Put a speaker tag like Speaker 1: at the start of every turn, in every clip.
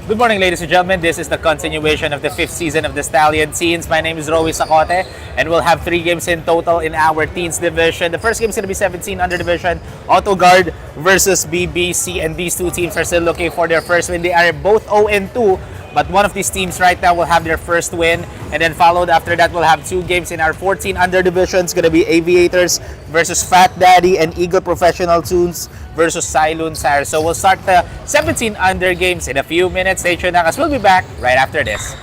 Speaker 1: Good morning, ladies and gentlemen. This is the continuation of the fifth season of the Stallion Teens. My name is Roy Sacote, and we'll have 3 games in total in our Teens division. The first game is going to be 17 under division, Auto-Gard versus BBC, and these two teams are still looking for their first win. They are both 0-2, but one of these teams right now will have their first win, and then followed after that, we'll have 2 games in our 14 under division. It's going to be Aviators versus Fat Daddy and Eagle Professional Tunes versus Silun Sire. So we'll start the 17 under games in a few minutes. Stay tuned, as we'll be back right after this.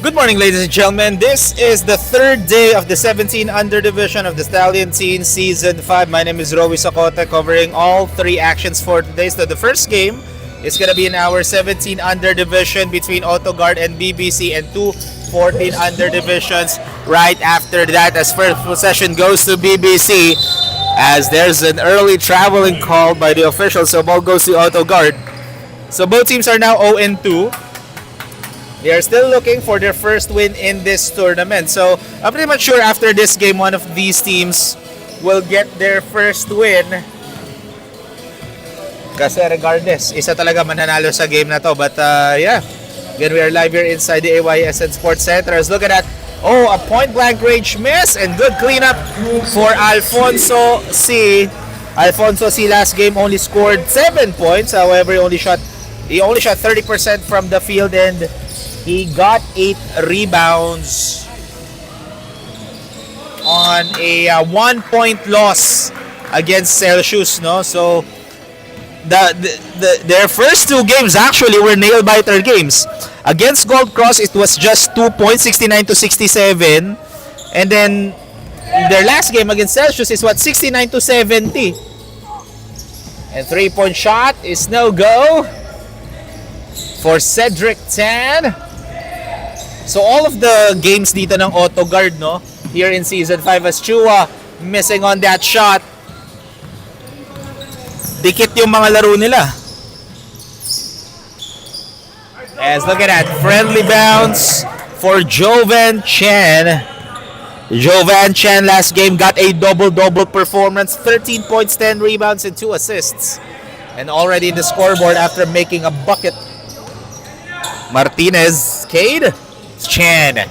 Speaker 1: Good morning, ladies and gentlemen. This is the third day of the 17 under division of the Stallion Teen Season 5. My name is Rowy Sacote, covering all three actions for today. So the first game is going to be in our 17 under division between Auto-Gard and BBC, and two 14 under divisions right after that, as first possession goes to BBC, as there's an early traveling call by the officials. So ball goes to Auto-Gard. So both teams are now 0-2. They are still looking for their first win in this tournament. So I'm pretty much sure after this game, one of these teams will get their first win. Kasi regardless, isa talaga mananalo sa game na to. But yeah, again, we are live here inside the AYSN Sports Center. Let's look at that. Oh, a point-blank range miss and good cleanup for Alfonso C. Alfonso C last game only scored 7 points. However, he only shot 30% from the field, and he got 8 rebounds on a 1-point loss against Celsius, no? So their first two games actually were nail-biter games. Against Gold Cross, it was just 2 points, 69-67, and then their last game against Celsius is 69-70. And 3-point shot is no go for Cedric Tan. So all of the games dito ng Auto-Gard, no, here in Season 5, as Chua missing on that shot. Dikit yung mga laro nila. As look at that, friendly bounce for Jovan Chen. Jovan Chen last game got a double-double performance, 13 points, 10 rebounds, and 2 assists. And already in the scoreboard after making a bucket. Martinez, Cade, Chen.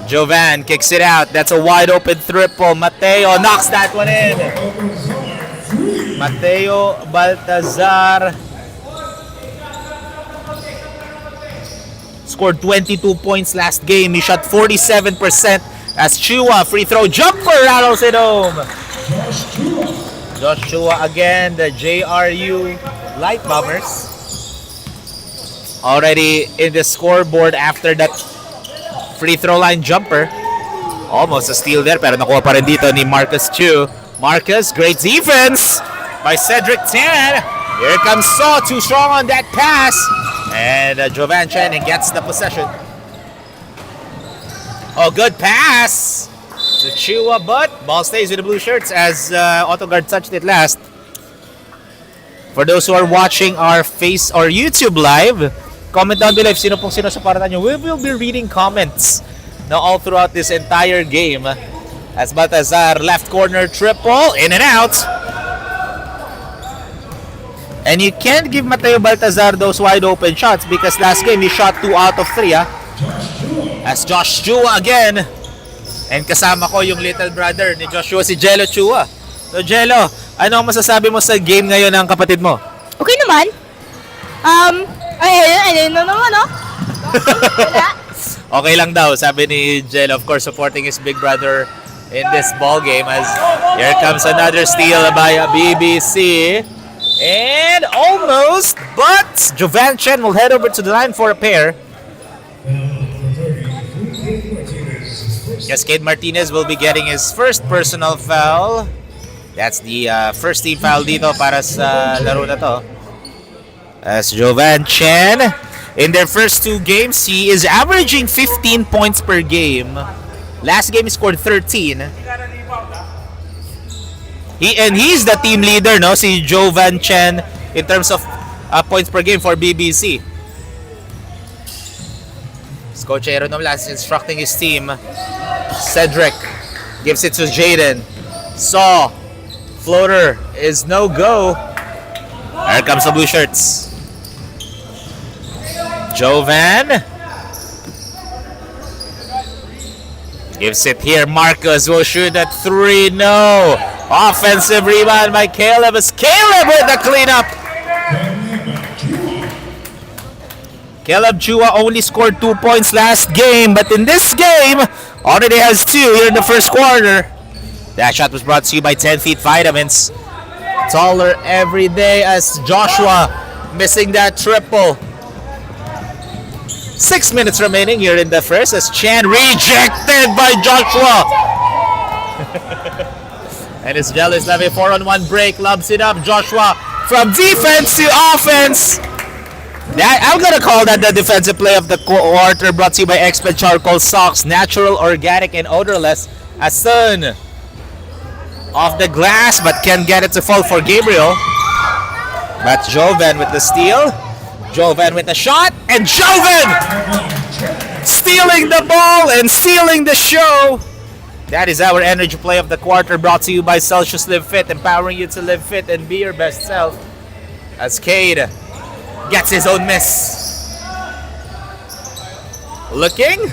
Speaker 1: Jovan kicks it out. That's a wide open triple. Mateo knocks that one in. Mateo Baltazar scored 22 points last game. He shot 47% as Chua free throw jumper rattles it home. Josh Chua again, the JRU Light Bombers. Already in the scoreboard after that free throw line jumper. Almost a steal there, pero nakuha pa rin dito ni Marcus Chu. Marcus, great defense by Cedric Tan. Here comes Saw, too strong on that pass. And Jovan Chen gets the possession. Oh, good pass to Chua, but ball stays with the blue shirts as Auto-Gard touched it last. For those who are watching our YouTube live, comment down below if sino sa paratan nyo. We will be reading comments now all throughout this entire game. As Baltazar, left corner triple, in and out. And you can't give Mateo Baltazar those wide open shots because last game he shot 2 out of 3. As Josh Chua again. And kasama ko yung little brother ni Joshua, si Jello Chua. So Jello, ano ang masasabi mo sa game ngayon ng kapatid mo?
Speaker 2: Okay naman. Ayun naman, no?
Speaker 1: Okay lang daw, sabi ni Jello, of course supporting his big brother in this ball game. As here comes another steal by BBC. And almost, but Jovan Chen will head over to the line for a pair. Cascade Martinez will be getting his first personal foul. That's the first team foul dito para sa laro na to. As Jovan Chen, in their first 2 games, he is averaging 15 points per game. Last game he scored 13. He's the team leader, no? Si Jovan Chen in terms of points per game for BBC. Coach Aaron Omlas instructing his team. Cedric gives it to Jaden. Saw. Floater is no go. Here comes the blue shirts. Jovan gives it here. Marcus will shoot at 3. No. Offensive rebound by Caleb. As Caleb with the cleanup. Caleb Chua only scored 2 points last game, but in this game, already has 2 here in the first quarter. That shot was brought to you by 10 Feet Vitamins. Taller every day as Joshua missing that triple. 6 minutes remaining here in the first as Chan rejected by Joshua. And it's jealous having a 4-on-1 break. Lobs it up. Joshua from defense to offense. I'm going to call that the defensive play of the quarter, brought to you by Expert Charcoal Socks. Natural, organic, and odorless. Asun off the glass, but can't get it to fall for Gabriel. But Joven with the steal. Joven with the shot. And Joven stealing the ball and sealing the show. That is our energy play of the quarter, brought to you by Celsius Live Fit, empowering you to live fit and be your best self. As Cade gets his own miss. Looking.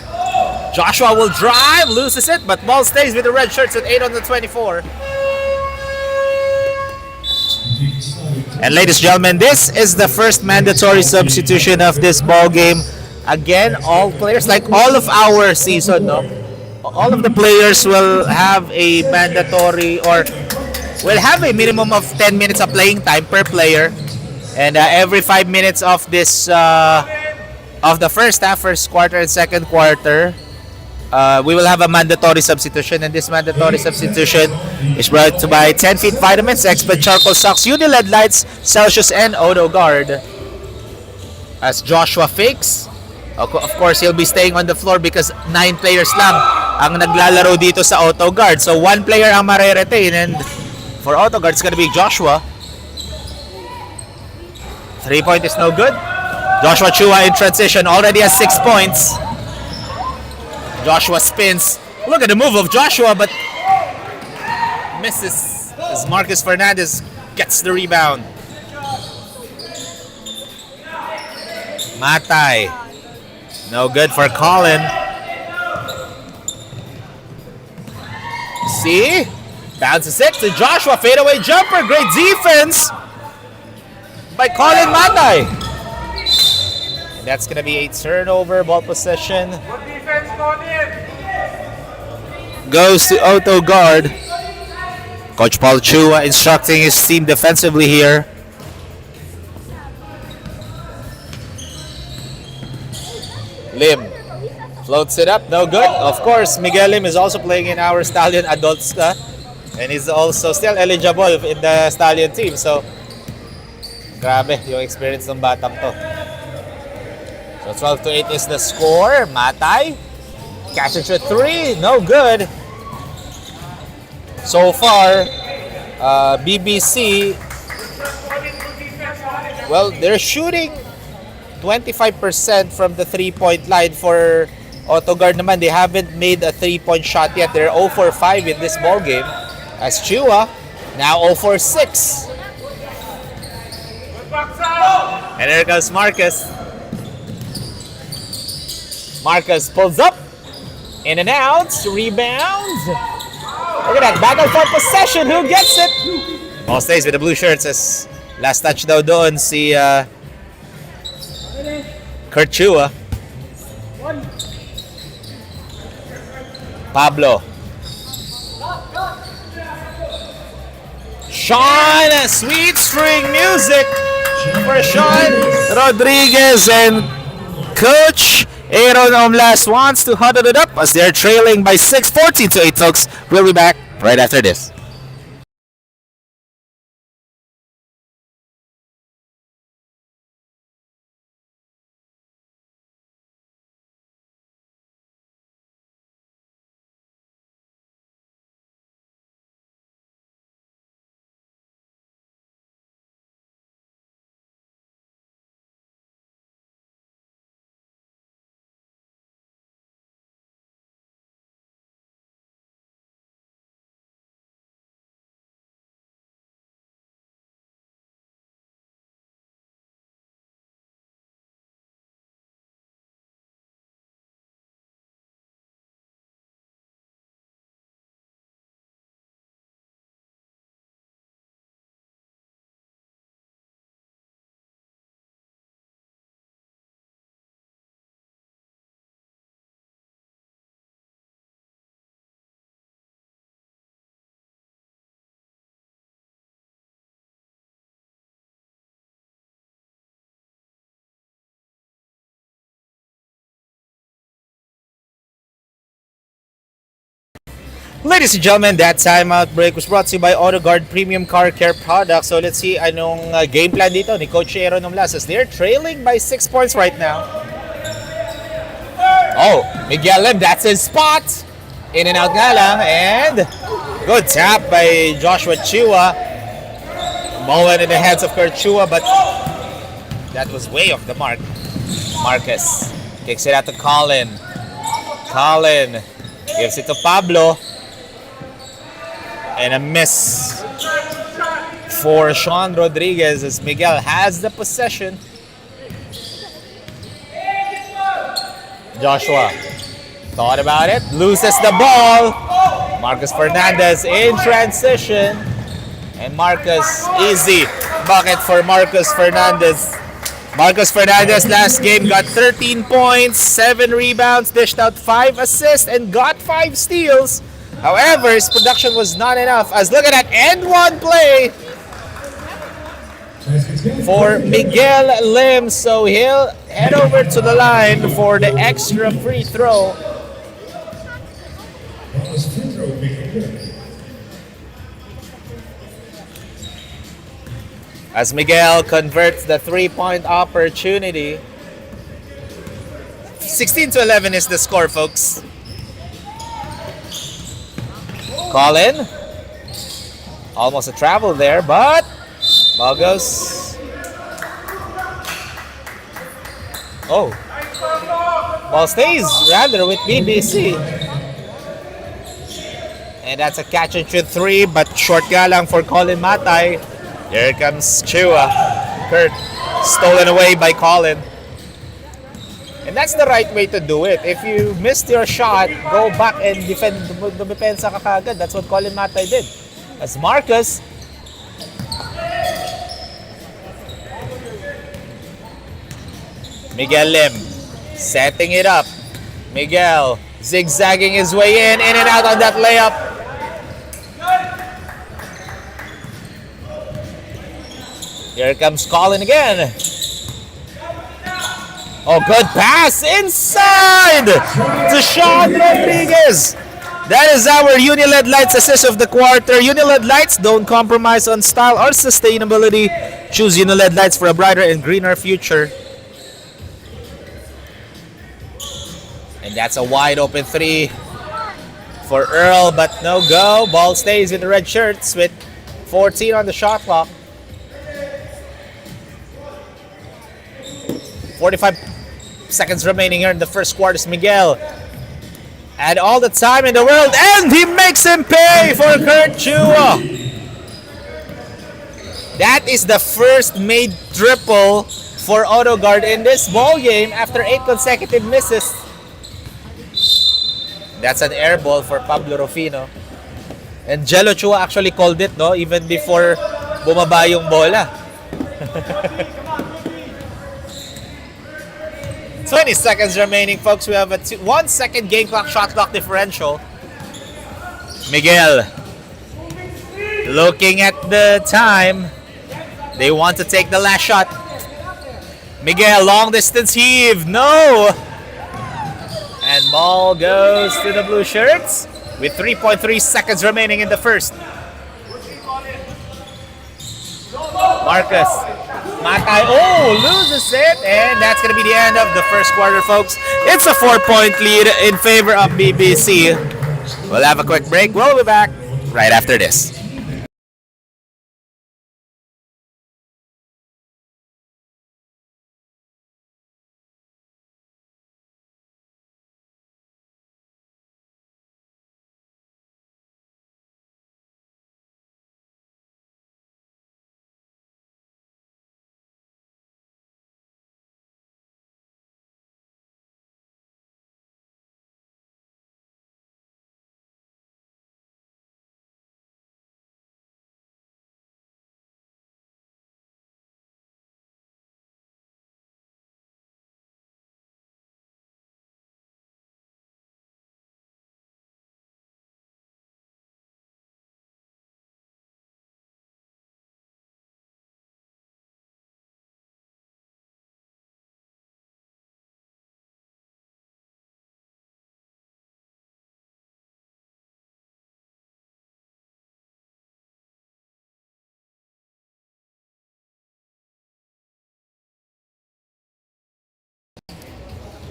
Speaker 1: Joshua will drive, loses it, but ball stays with the red shirts at 8 on the 24. And ladies and gentlemen, this is the first mandatory substitution of this ball game. Again, all players, like all of our season, no? All of the players will have a mandatory or will have a minimum of 10 minutes of playing time per player. And every 5 minutes of this of the first half, first quarter and second quarter, we will have a mandatory substitution, and this mandatory substitution is brought to by 10 Feet Vitamins, Expert Charcoal Socks, UniLED Lights, Celsius, and Auto-Gard. As Joshua fakes, of course, he'll be staying on the floor because 9 players lang ang naglalaro dito sa Auto-Gard. So 1 player ang mare-retain, and for Auto-Gard, it's gonna be Joshua. 3-point is no good. Joshua Chua in transition already has 6 points. Joshua spins. Look at the move of Joshua, but misses as Marcus Fernandez gets the rebound. Matay. No good for Colin. See? Bounces it to Joshua. Fadeaway jumper. Great defense by Colin Matay. And that's going to be a turnover. Ball possession goes to Auto-Gard. Coach Paul Chua instructing his team defensively here. Lim floats it up, no good. Of course, Miguel Lim is also playing in our Stallion Adults and he's also still eligible in the Stallion team. So, grabe yung experience ng batang to. So 12-8 is the score. Matay catches a 3, no good. So far, BBC, well, they're shooting 25% from the 3-point line. For Auto-Gard naman, they haven't made a 3-point shot yet. They're 0 for 5 in this ball game. As Chua, now 0 for 6. And there comes Marcus. Marcus pulls up, in and out, rebounds. Look at that, back and forth possession. Who gets it? Ball stays with the blue shirts as last touch daw doon si Kurt Chua. Pablo. Sean, sweet string music for Sean Rodriguez, and Coach Aaron Omlas wants to huddle it up as they're trailing by 6, 14-8, folks. We'll be back right after this. Ladies and gentlemen, that timeout break was brought to you by Auto-Gard Premium Car Care Products. So let's see anong game plan dito ni Coach Aaron Numlasas. They're trailing by 6 points right now. Oh, Miguel Lim, that's his spot. In and out nga lang, and good tap by Joshua Chua. Ball went in the hands of Kurt Chua, but that was way off the mark. Marcus kicks it out to Colin. Colin gives it to Pablo. And a miss for Sean Rodriguez as Miguel has the possession. Joshua thought about it, loses the ball. Marcus Fernandez in transition. And Marcus, easy bucket for Marcus Fernandez. Marcus Fernandez last game got 13 points, 7 rebounds, dished out 5 assists, and got 5 steals. However, his production was not enough. As look at that end one play for Miguel Lim. So he'll head over to the line for the extra free throw. As Miguel converts the 3-point opportunity. 16-11 is the score, folks. Colin. Almost a travel there, but ball goes. Oh. Ball stays rather with BBC. And that's a catch and shoot 3, but short nga lang for Colin Matay. Here comes Chua. Kurt stolen away by Colin. And that's the right way to do it. If you missed your shot, go back and defend. Dumipensa ka kagad. That's what Colin Matay did. As Marcus. Miguel Lim setting it up. Miguel zigzagging his way in and out on that layup. Here comes Colin again. Oh, good pass inside to Sean Rodriguez. That is our Uniled Lights assist of the quarter. Uniled Lights don't compromise on style or sustainability. Choose Uniled Lights for a brighter and greener future. And that's a wide open 3 for Earl, but no go. Ball stays with the red shirts with 14 on the shot clock. 45 seconds remaining here in the first quarter. Miguel had all the time in the world, and he makes him pay for Kurt Chua. That is the first made triple for Auto-Gard in this ball game after 8 consecutive misses. That's an air ball for Pablo Rufino. And Jello Chua actually called it, no, even before bumaba yung bola. 20 seconds remaining, folks. We have a 1 second game clock, shot clock differential. Miguel looking at the time. They want to take the last shot. Miguel, long distance heave. No! And ball goes to the blue shirts with 3.3 seconds remaining in the first. Marcus Matay, loses it, and that's going to be the end of the first quarter, folks. It's a 4-point lead in favor of BBC. We'll have a quick break. We'll be back right after this.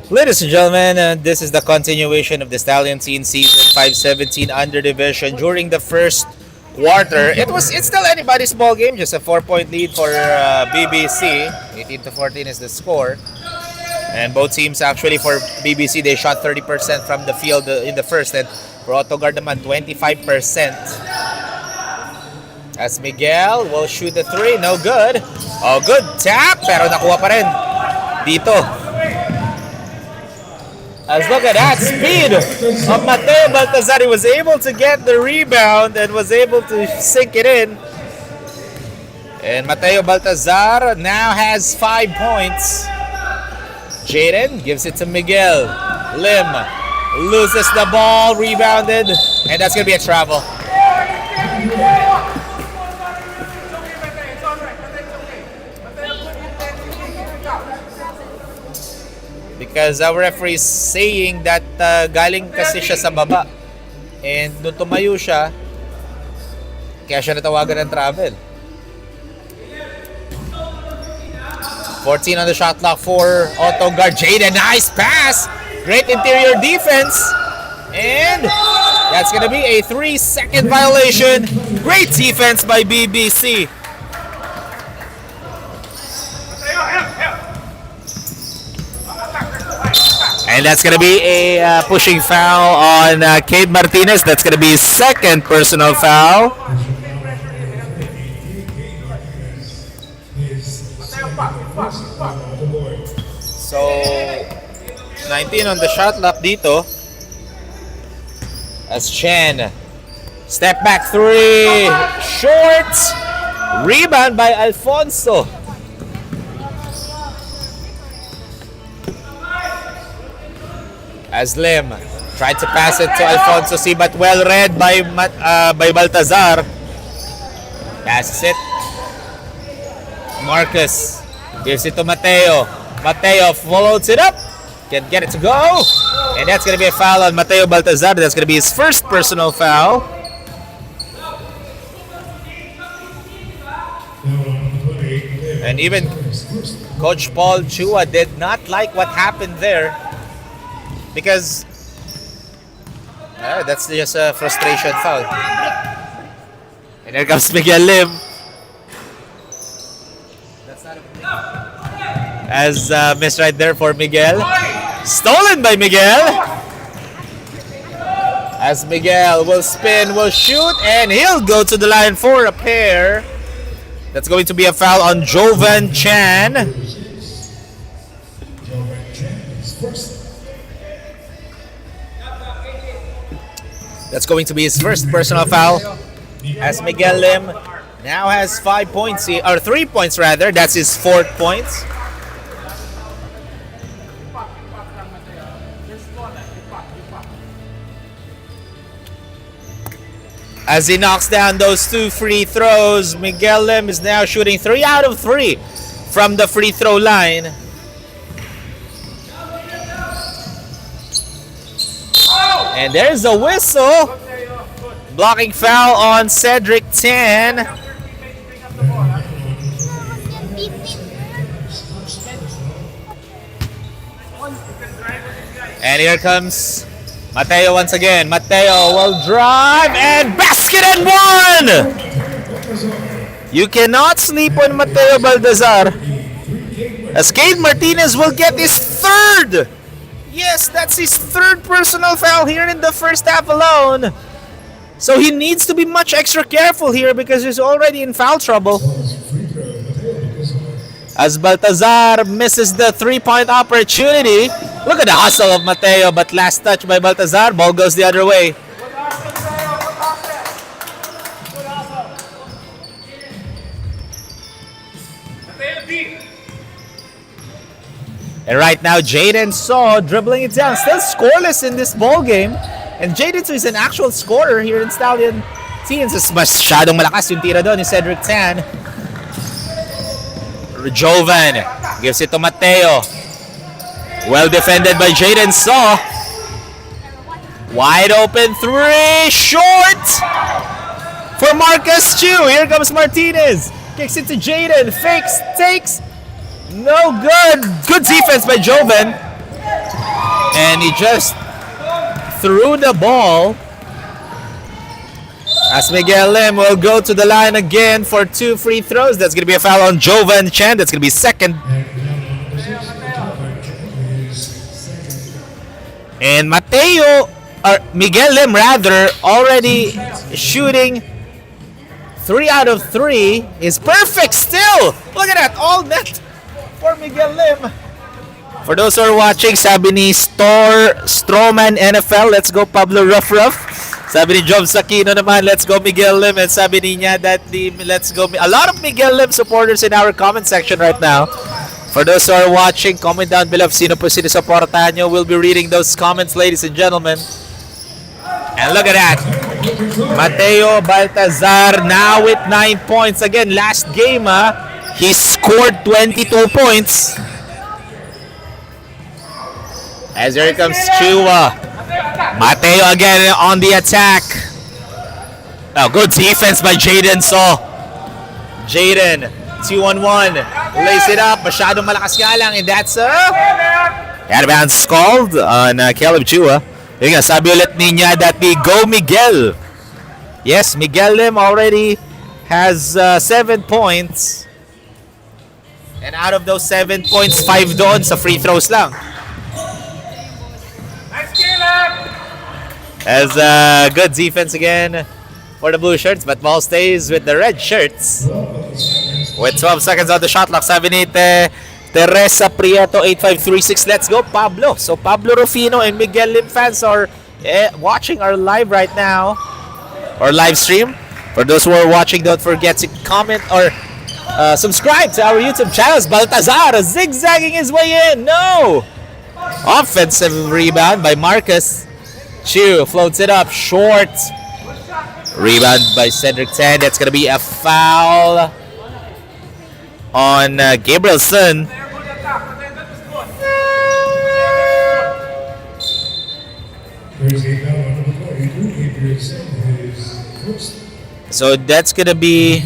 Speaker 1: Ladies and gentlemen, this is the continuation of the Stallion Teen Season 517 Under Division. During the first quarter, it's still anybody's ball game, just a 4-point lead for BBC. 18-14 is the score. And both teams actually for BBC, they shot 30% from the field in the first, and for Auto-Gard naman 25%. As Miguel will shoot the 3, no good. Oh, good tap, pero nakuha pa rin dito. As look at that speed of Mateo Baltazar. He was able to get the rebound and was able to sink it in. And Mateo Baltazar now has 5 points. Jaden gives it to Miguel. Lim loses the ball, rebounded, and that's going to be a travel. Because our referee is saying that galing kasi siya sa baba. And nung tumayo siya, kaya siya natawagan ng travel. 14 on the shot clock for Auto-Gard. Jaden, nice pass. Great interior defense. And that's going to be a 3-second violation. Great defense by BBC. And that's going to be a pushing foul on Cade Martinez. That's going to be his second personal foul. So, 19 on the shot clock dito. As Chen. Step back 3. Short. Rebound by Alfonso. As Lim tried to pass it to Alfonso C, but well read by Baltazar. Passes it. Marcus gives it to Mateo. Mateo follows it up. Can get it to go. And that's going to be a foul on Mateo Baltazar. That's going to be his first personal foul. And even Coach Paul Chua did not like what happened there. Because that's just a frustration foul. And here comes Miguel Lim. As missed right there for Miguel. Stolen by Miguel. As Miguel will spin, will shoot, and he'll go to the line for a pair. That's going to be a foul on Jovan Chan. That's going to be his first personal foul. As Miguel Lim now has 5 points, or 3 points rather. That's his 4th points. As he knocks down those 2 free throws, Miguel Lim is now shooting 3 out of 3 from the free throw line. And there's a whistle. Blocking foul on Cedric Tan. And here comes Mateo once again. Mateo will drive and basket and one! You cannot sleep on Mateo Baltazar. As Cade Martinez will get his 3rd. Yes, that's his 3rd personal foul here in the first half alone. So he needs to be much extra careful here because he's already in foul trouble. As Baltazar misses the 3-point opportunity. Look at the hustle of Mateo, but last touch by Baltazar. Ball goes the other way. And right now, Jaden Saw dribbling it down. Still scoreless in this ball game. And Jaden Saw is an actual scorer here in Stallion Teens. Masyadong malakas yung tira doon ni Cedric Tan. Jovan gives it to Mateo. Well defended by Jaden Saw. Wide open 3. Short for Marcus Chu. Here comes Martinez. Kicks it to Jaden. Fakes, takes. No good. Good defense by Jovan. And he just threw the ball. As Miguel Lim will go to the line again for 2 free throws. That's going to be a foul on Jovan Chan. That's going to be second. And Miguel Lim rather, already shooting 3 out of 3 is perfect still. Look at that, all net for Miguel Lim. For those who are watching, sabi ni Stroman NFL, let's go Pablo Ruff. Sabi ni Job Sakino naman, let's go Miguel Lim. And sabi niya that let's go. A lot of Miguel Lim supporters in our comment section right now. For those who are watching, comment down below sino po sinusuportahan nyo. We'll be reading those comments, ladies and gentlemen. And look at that. Mateo Baltazar now with 9 points. Again, last game, he scored 22 points. As here comes Chua. Mateo again on the attack. Oh, good defense by Jaden Saw. Jaden, 2-on-1. Lays it up. Masyadong malakas nga lang. And that's out of bounds called on Caleb Chua. Yung nga, sabi ulit niya that the Go Miguel. Yes, Miguel Lim already has 7 points. And out of those 7 points, 5 doon sa free throws lang. As good defense again for the blue shirts, but ball stays with the red shirts. With 12 seconds on the shot clock, sabi ni Teresa Prieto 8536. Let's go Pablo. So Pablo Rufino and Miguel Lim fans are watching our live right now, or live stream. For those who are watching, don't forget to comment or subscribe to our YouTube channels. Baltazar zigzagging his way in. No! Offensive rebound by Marcus. Chu floats it up short. Rebound by Cedric Tan. That's going to be a foul on Gabrielson. So that's going to be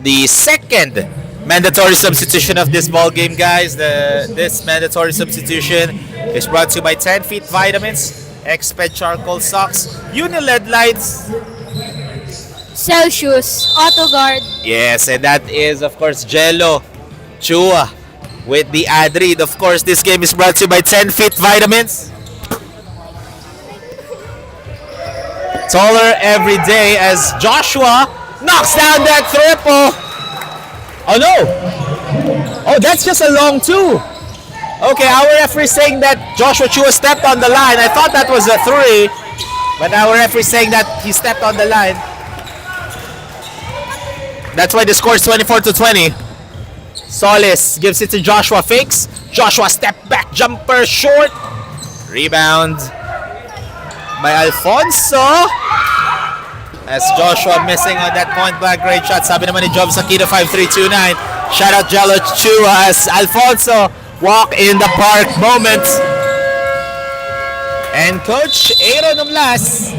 Speaker 1: the second mandatory substitution of this ball game, guys. This mandatory substitution is brought to you by 10 Feet Vitamins, Exped Charcoal Socks, Uniled Lights,
Speaker 2: Celsius, Auto-Gard.
Speaker 1: yes, and that is of course Jello Chua with the ad read. Of course, this game is brought to you by 10 Feet Vitamins. Taller every day as Joshua knocks down that triple. Oh no! Oh, that's just a long 2. Okay, our referee saying that Joshua Chua stepped on the line. I thought that was a 3, but our referee saying that he stepped on the line. That's why the score is 24-20. Solis gives it to Joshua. Fakes. Joshua step back jumper short. Rebound by Alfonso. As Joshua missing on that point blank great shot. Sabi naman ni Job Sakino 5329. Shout out Jello Chua as Alfonso walk in the park moment. And Coach Aaron Umlas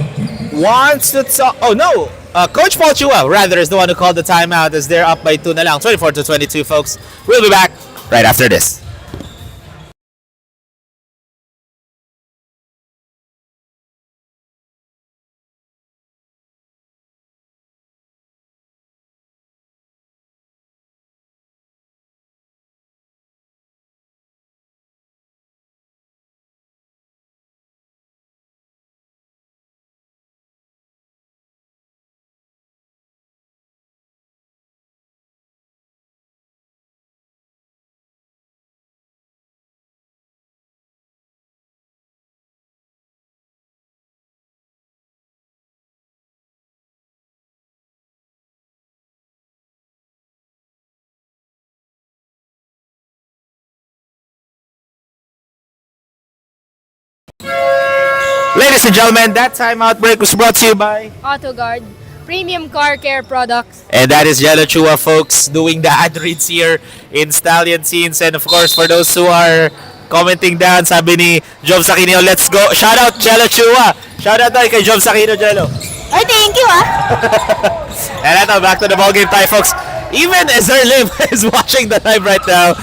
Speaker 1: wants to talk. Oh no! Coach Paul Chua rather is the one who called the timeout as they're up by 2 na lang. 24-22, folks. We'll be back right after this. Ladies and gentlemen, that timeout break was brought to you by
Speaker 2: Auto-Gard, premium car care products.
Speaker 1: And that is Jello Chua, folks, doing the ad reads here in Stallion Scenes. And of course, for those who are commenting down, sabi ni Job Sakino, let's go. Shout out Jello Chua. Shout out tayo kay Job Sakino, Jello.
Speaker 2: Ay, thank you
Speaker 1: And ito, back to the ballgame tayo, folks. Even Ezer Lim is watching the live right now.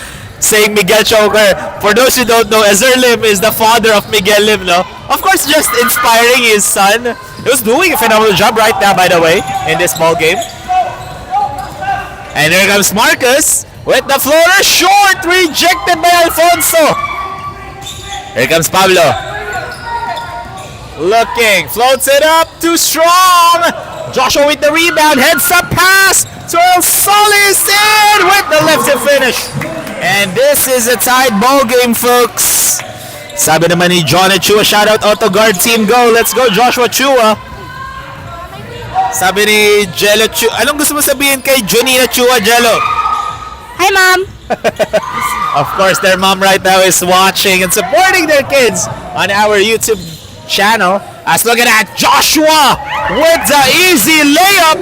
Speaker 1: saying Miguel Choker. For those who don't know, Ezer Lim is the father of Miguel Lim, no? Of course, just inspiring his son. He was doing a phenomenal job right now, by the way, in this ball game. And here comes Marcus with the floater. Short, rejected by Alfonso. Here comes Pablo. Looking, floats it up, too strong. Joshua with the rebound, heads up pass to El Solis in with the left-hand finish. And this is a tied ball game, folks. Sabi naman ni John at Chua, shout out Auto-Gard team, go. Let's go, Joshua Chua. Sabi ni Jello Chua, anong gusto mo sabihin kay Jonina Chua, Jello?
Speaker 2: Hi, Mom.
Speaker 1: Of course, their mom right now is watching and supporting their kids on our YouTube channel. As look at that, Joshua with the easy layup.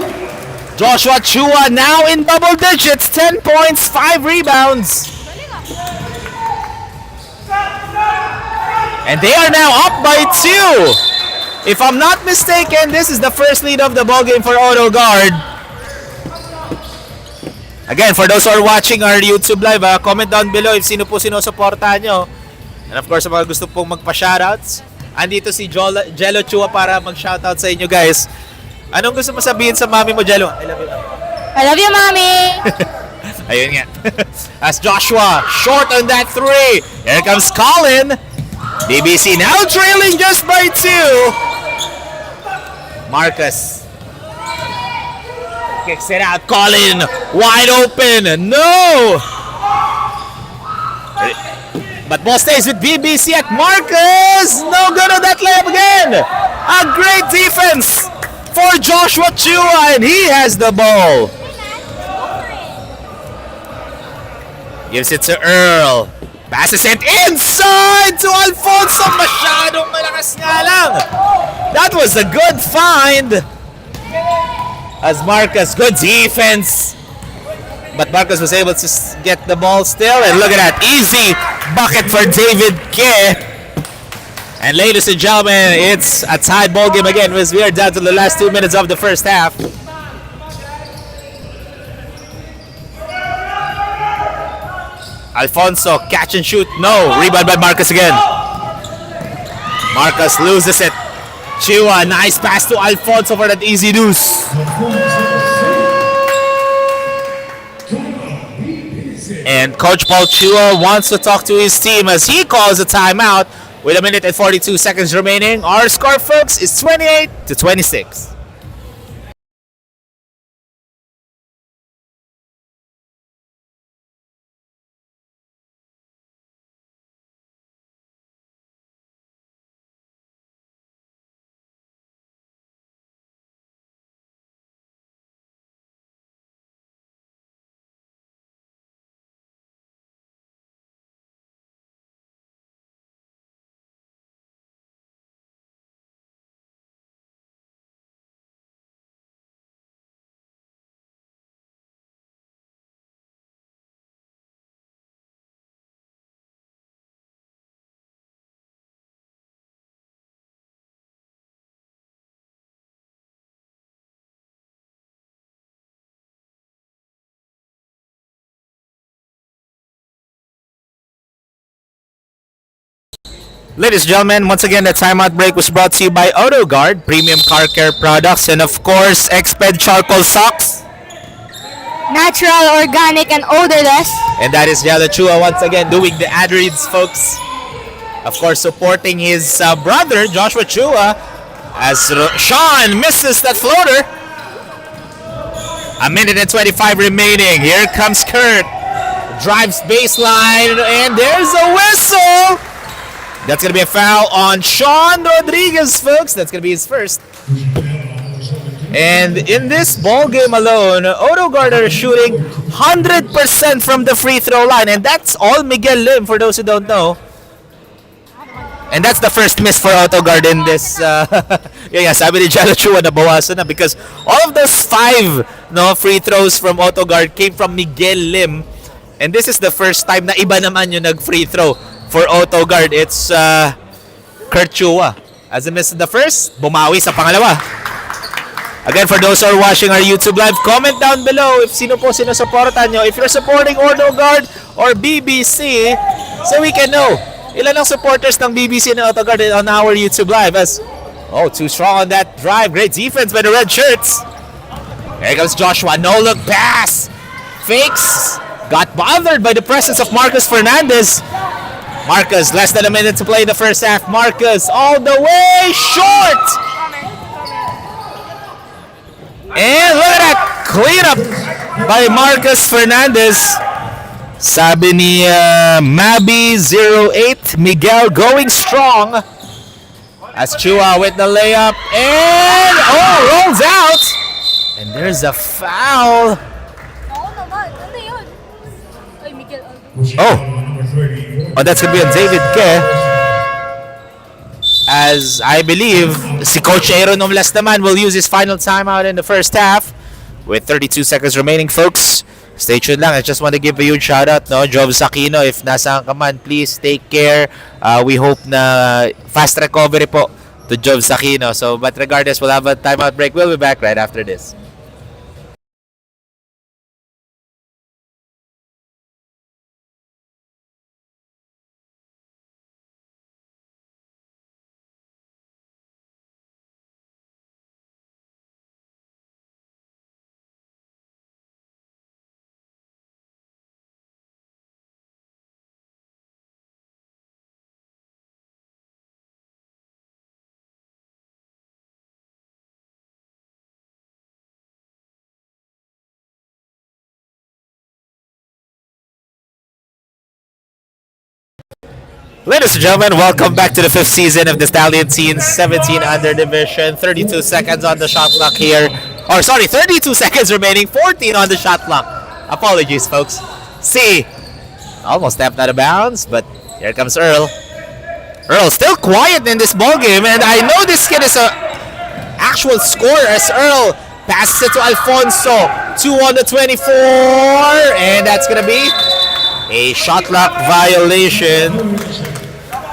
Speaker 1: Joshua Chua now in double digits, 10 points, 5 rebounds. And they are now up by 2. If I'm not mistaken, this is the first lead of the ball game for Auto-Gard. Again, for those who are watching our YouTube live, comment down below if sino po sinusuportahan nyo. And of course, sa mga gusto pong magpa-shoutouts, andito si Jello Chua para mag-shoutout sa inyo, guys. Anong gusto mo sabihin sa mami mo, Jello? I love you, mami.
Speaker 2: I love you, Mommy.
Speaker 1: Ayun nga. As Joshua, short on that 3. Here comes Colin. BBC now trailing just by 2. Marcus kicks it out. Colin wide open. No! But ball stays with BBC at Marcus. No good on that layup again. A great defense for Joshua Chua, and he has the ball. Gives it to Earl. Passes it inside to Alfonso. Masyadong malakas nga lang. That was a good find. As Marcus, good defense. But Marcus was able to get the ball still. And look at that, easy bucket for David Ke. And ladies and gentlemen, it's a tied ball game again as we are down to the last 2 minutes of the first half. Alfonso, catch and shoot. No, rebound by Marcus again. Marcus loses it. Chua, nice pass to Alfonso for that easy deuce. And Coach Paul Chua wants to talk to his team as he calls a timeout with 1 minute and 42 seconds remaining. Our score, folks, is 28-26. Ladies and gentlemen, once again, the timeout break was brought to you by Auto-Gard, premium car care products, and of course, Exped Charcoal Socks.
Speaker 2: Natural, organic, and odorless.
Speaker 1: And that is Jello Chua once again doing the ad reads, folks. Of course, supporting his brother, Joshua Chua, as Sean misses that floater. 1 minute and 25 remaining. Here comes Kurt. Drives baseline, and there's a whistle. That's going to be a foul on Sean Rodriguez, folks. That's going to be his first. And in this ball game alone, Auto-Gard are shooting 100% from the free throw line. And that's all Miguel Lim, for those who don't know. And that's the first miss for Auto-Gard in this. Sabi ni Jello Chua, nabawasan na because all of those 5 free throws from Auto-Gard came from Miguel Lim. And this is the first time na iba naman yung nag-free throw for Auto-Gard. It's Kurt Chua. As he missed the first, bumawi sa pangalawa. Again, for those who are watching our YouTube live, comment down below if sino po sinusuportan nyo. If you're supporting Auto-Gard or BBC, so we can know ilan ang supporters ng BBC and Auto-Gard on our YouTube live. Too strong on that drive. Great defense by the red shirts. Here comes Joshua. No look pass. Fakes. Got bothered by the presence of Marcus Fernandez. Marcus, less than a minute to play in the first half. Marcus all the way short. And look at that clean up by Marcus Fernandez. Sabi ni Mabi08, Miguel going strong. As Chua with the layup. And rolls out. And there's a foul. That's gonna be on David Ke. As I believe, si Coach Aaron Nomlas naman will use his final timeout in the first half. With 32 seconds remaining, folks. Stay tuned lang. I just want to give a huge shout out, no? Jov Sakino, if nasaan ka man, please take care. We hope na fast recovery po to Jov Sakino. But regardless, we'll have a timeout break. We'll be back right after this. Ladies and gentlemen, welcome back to the 5th season of the Stallion Teens 17 under division. 32 seconds on the shot clock here. 32 seconds remaining. 14 on the shot clock. Apologies, folks. C almost stepped out of bounds, but here comes Earl. Earl still quiet in this ball game, and I know this kid is a actual scorer as Earl passes it to Alfonso. 2 on the 24, and that's gonna be a shot clock violation.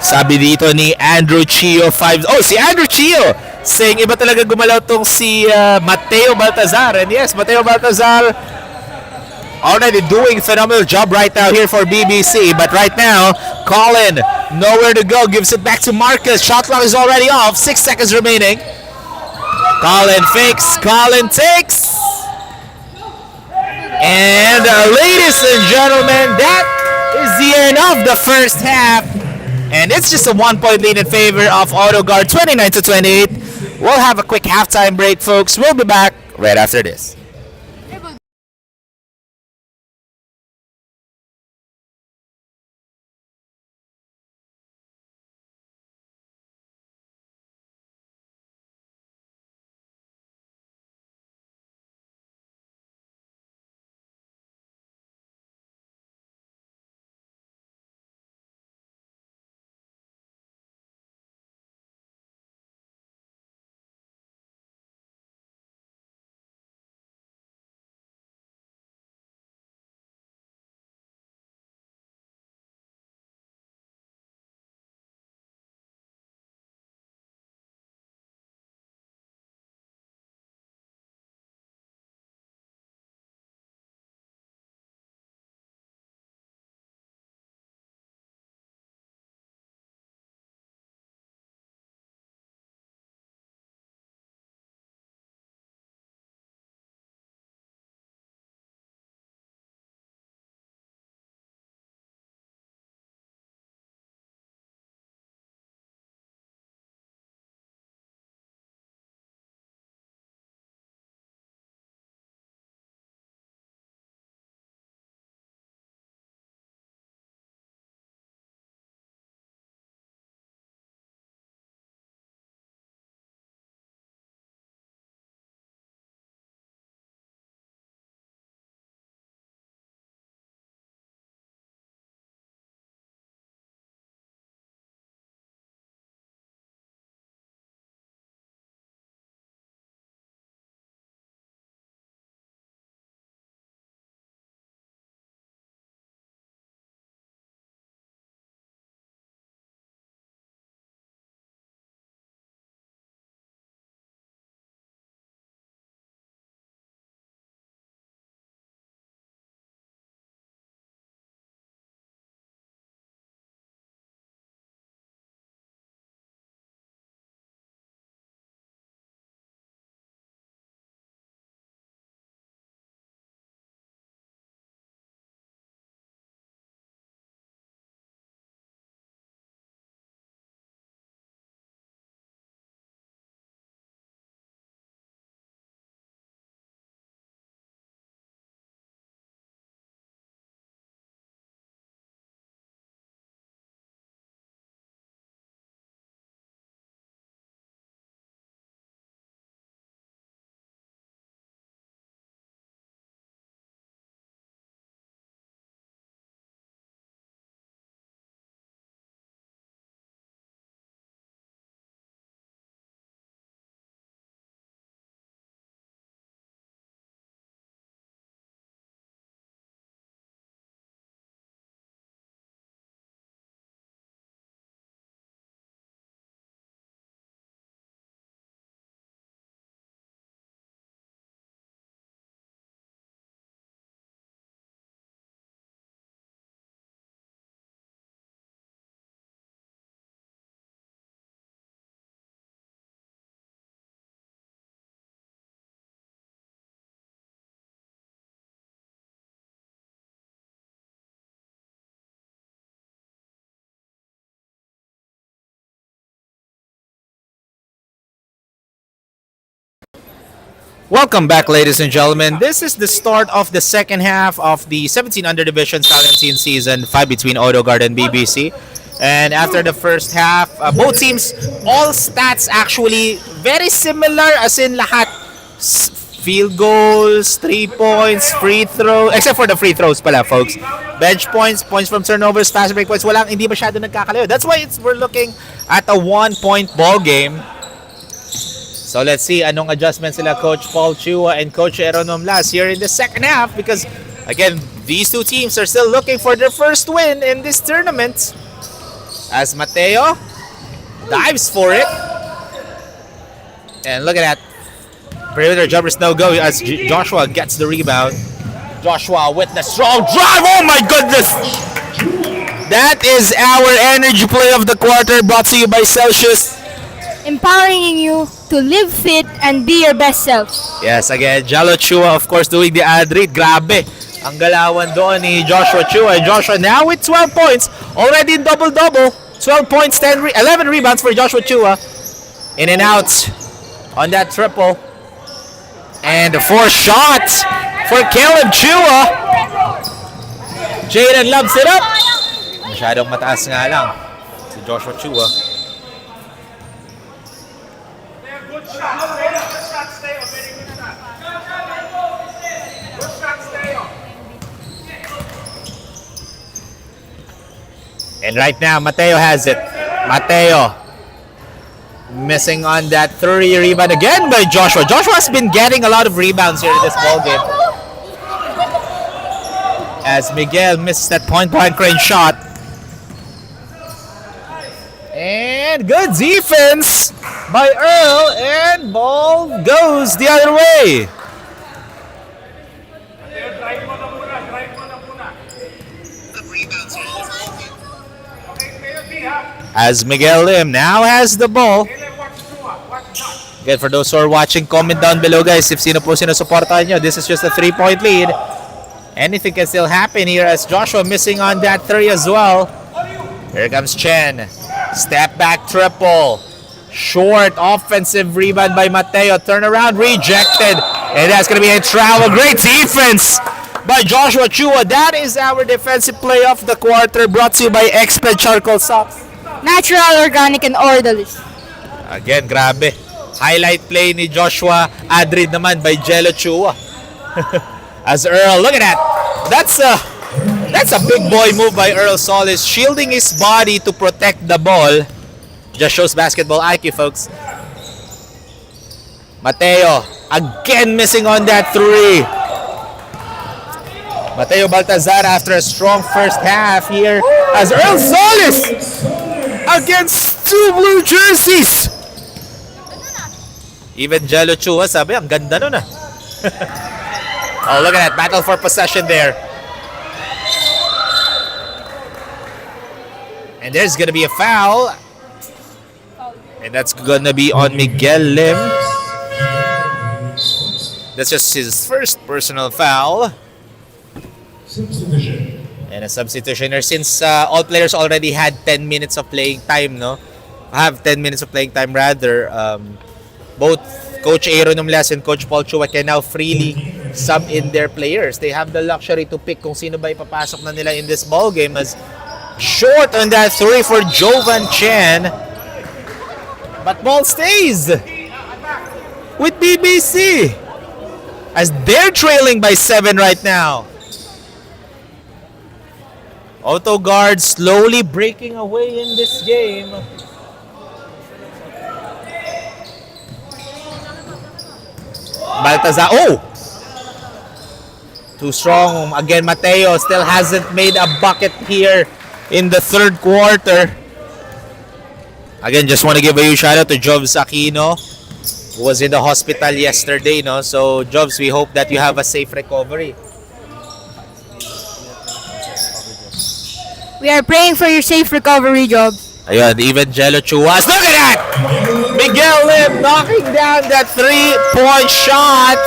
Speaker 1: Sabi dito ni Andrew Chio 5. Si Andrew Chio saying iba talaga gumalaw tong si Mateo Baltazar. And yes, Mateo Baltazar already doing a phenomenal job right now here for BBC. But right now, Colin nowhere to go. Gives it back to Marcus. Shot clock is already off. 6 seconds remaining. Colin fakes. Colin takes. And ladies and gentlemen, that is the end of the first half. And it's just a 1-point lead in favor of Auto-Gard, 29-28. We'll have a quick halftime break, folks. We'll be back right after this. Welcome back, ladies and gentlemen. This is the start of the second half of the 17 under division Stallion Teen season 5 between Auto-Gard and BBC. And after the first half, both teams, all stats actually very similar, as in lahat. Field goals, 3 points, free throw, except for the free throws pala, folks. Bench points, points from turnovers, fast break points, hindi masyado nagkakalayo. That's why we're looking at a 1-point ball game. So let's see anong adjustments sila Coach Paul Chua and Coach Eronom last year in the second half, because again, these two teams are still looking for their first win in this tournament. As Mateo dives for it. And look at that. Perimeter jumpers no go as Joshua gets the rebound. Joshua with the strong drive. Oh my goodness! That is our energy play of the quarter, brought to you by Celsius.
Speaker 2: Empowering you to live fit and be your best self.
Speaker 1: Yes, again, Jalo Chua, of course, doing the ad read. Grabe. Ang galawan doon ni Joshua Chua. And Joshua now with 12 points. Already in double-double. 12 points, 11 rebounds for Joshua Chua. In and out on that triple. And the 4 shots for Caleb Chua. Jaden loves it up. Masyadong mataas nga lang si Joshua Chua. And right now, Mateo has it. Mateo missing on that 3 rebound again by Joshua. Joshua has been getting a lot of rebounds here in this ball game. As Miguel misses that point-blank range shot. And good defense by Earl, and ball goes the other way. As Miguel Lim now has the ball. Again, for those who are watching, comment down below, guys, if sino po sinusuportahan nyo. This is just a 3-point lead. Anything can still happen here as Joshua missing on that 3 as well. Here comes Chen. Step back triple. Short offensive rebound by Mateo. Turnaround rejected. And that's going to be a travel. Great defense by Joshua Chua. That is our defensive play of the quarter, brought to you by Exped Charcoal Socks.
Speaker 2: Natural, organic, and odorless.
Speaker 1: Again, grabe. Highlight play ni Joshua. Adrid naman by Jello Chua. As Earl, look at that. That's a big boy move by Earl Solis, shielding his body to protect the ball. Just shows basketball IQ, folks. Mateo, again missing on that 3. Mateo Baltazar after a strong first half here as Earl Solis against 2 blue jerseys. Even Jello Chua sabi, ang ganda nun ah. Oh, look at that. Battle for possession there. And there's gonna be a foul. And that's gonna be on Miguel Lim. That's just his first personal foul.
Speaker 3: Substitution.
Speaker 1: And a substitution. Since all players already had 10 minutes of playing time, no? Have 10 minutes of playing time rather. Both Coach Aaron Umlas and Coach Paul Chua can now freely sub in their players. They have the luxury to pick kung sino ba ipapasok na nila in this ball game, as short on that 3 for Jovan Chen. But ball stays with BBC as they're trailing by 7 right now. Auto-Gard slowly breaking away in this game. Baltazar, oh! Too strong. Again, Mateo still hasn't made a bucket here in the third quarter. Again, just want to give a huge shout out to Jobs Aquino, who was in the hospital yesterday, no? So, Jobs, we hope that you have a safe recovery.
Speaker 2: We are praying for your safe recovery, Job.
Speaker 1: Ayun, even Jello Chuas. Look at that! Miguel Lim knocking down that 3-point shot.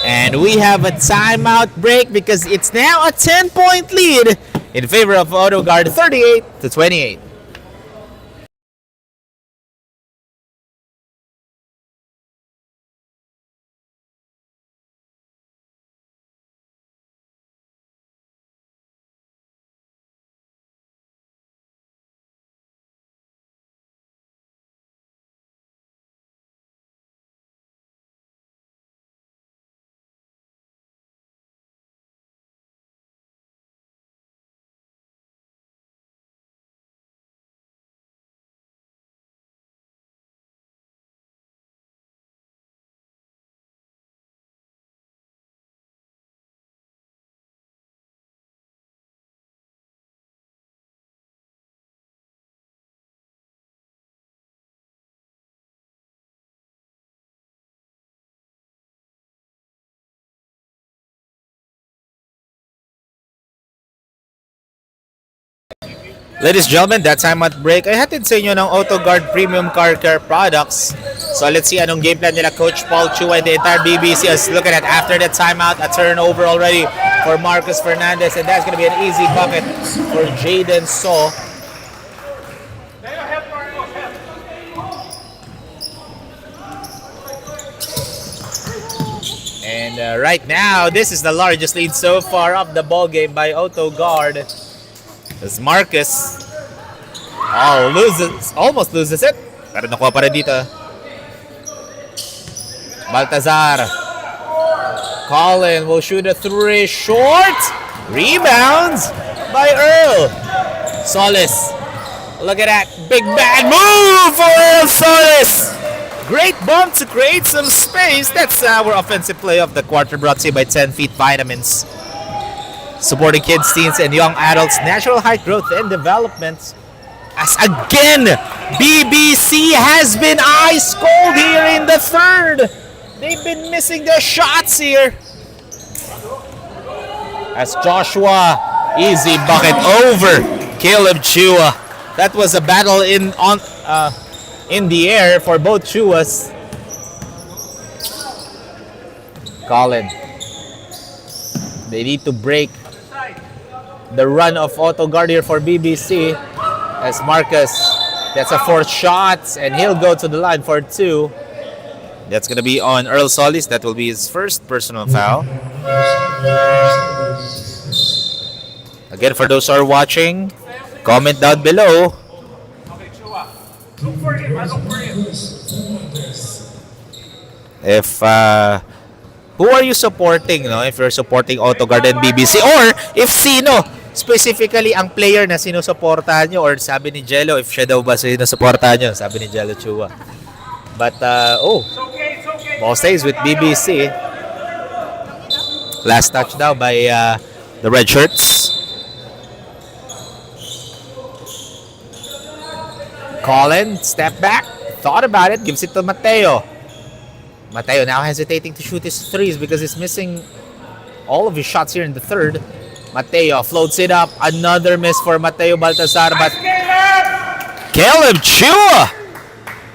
Speaker 1: And we have a timeout break because it's now a 10-point lead in favor of Auto-Gard, 38-28. Ladies and gentlemen, that time at break ay hatid sa inyo ng Auto-Gard Premium Car Care Products. So let's see anong game plan nila Coach Paul Chua and the entire BBC is looking at after the timeout. A turnover already for Marcus Fernandez, and that's going to be an easy bucket for Jaden So. And right now, this is the largest lead so far of the ball game by Auto-Gard. As Marcus almost loses it. Pero nakuha pa rin dito. Baltazar. Colin will shoot a three short. Rebounds by Earl. Solis. Look at that. Big bad move for Earl Solis. Great bump to create some space. That's our offensive play of the quarter, brought to you by 10 Feet Vitamins. Supporting kids, teens, and young adults' natural height growth and development. As again, BBC has been ice cold here in the third. They've been missing their shots here. As Joshua, easy bucket over Caleb Chua. That was a battle in the air for both Chuas. Colin. They need to break the run of Auto-Gard here for BBC. As Marcus gets a fourth shot, and he'll go to the line for two. That's going to be on Earl Solis. That will be his first personal foul. Again, for those who are watching, comment down below. If who are you supporting, no? If you're supporting Auto-Gard and BBC, or if sino specifically ang player na sinusuportahan nyo, or sabi ni Jello, if siya daw ba sinusuportahan nyo, sabi ni Jello Chua. But ball stays with BBC. Last touch now by the red shirts. Colin, step back, thought about it, gives it to Mateo. Mateo now hesitating to shoot his threes because he's missing all of his shots here in the third. Mateo floats it up. Another miss for Mateo Baltazar, but Caleb Chua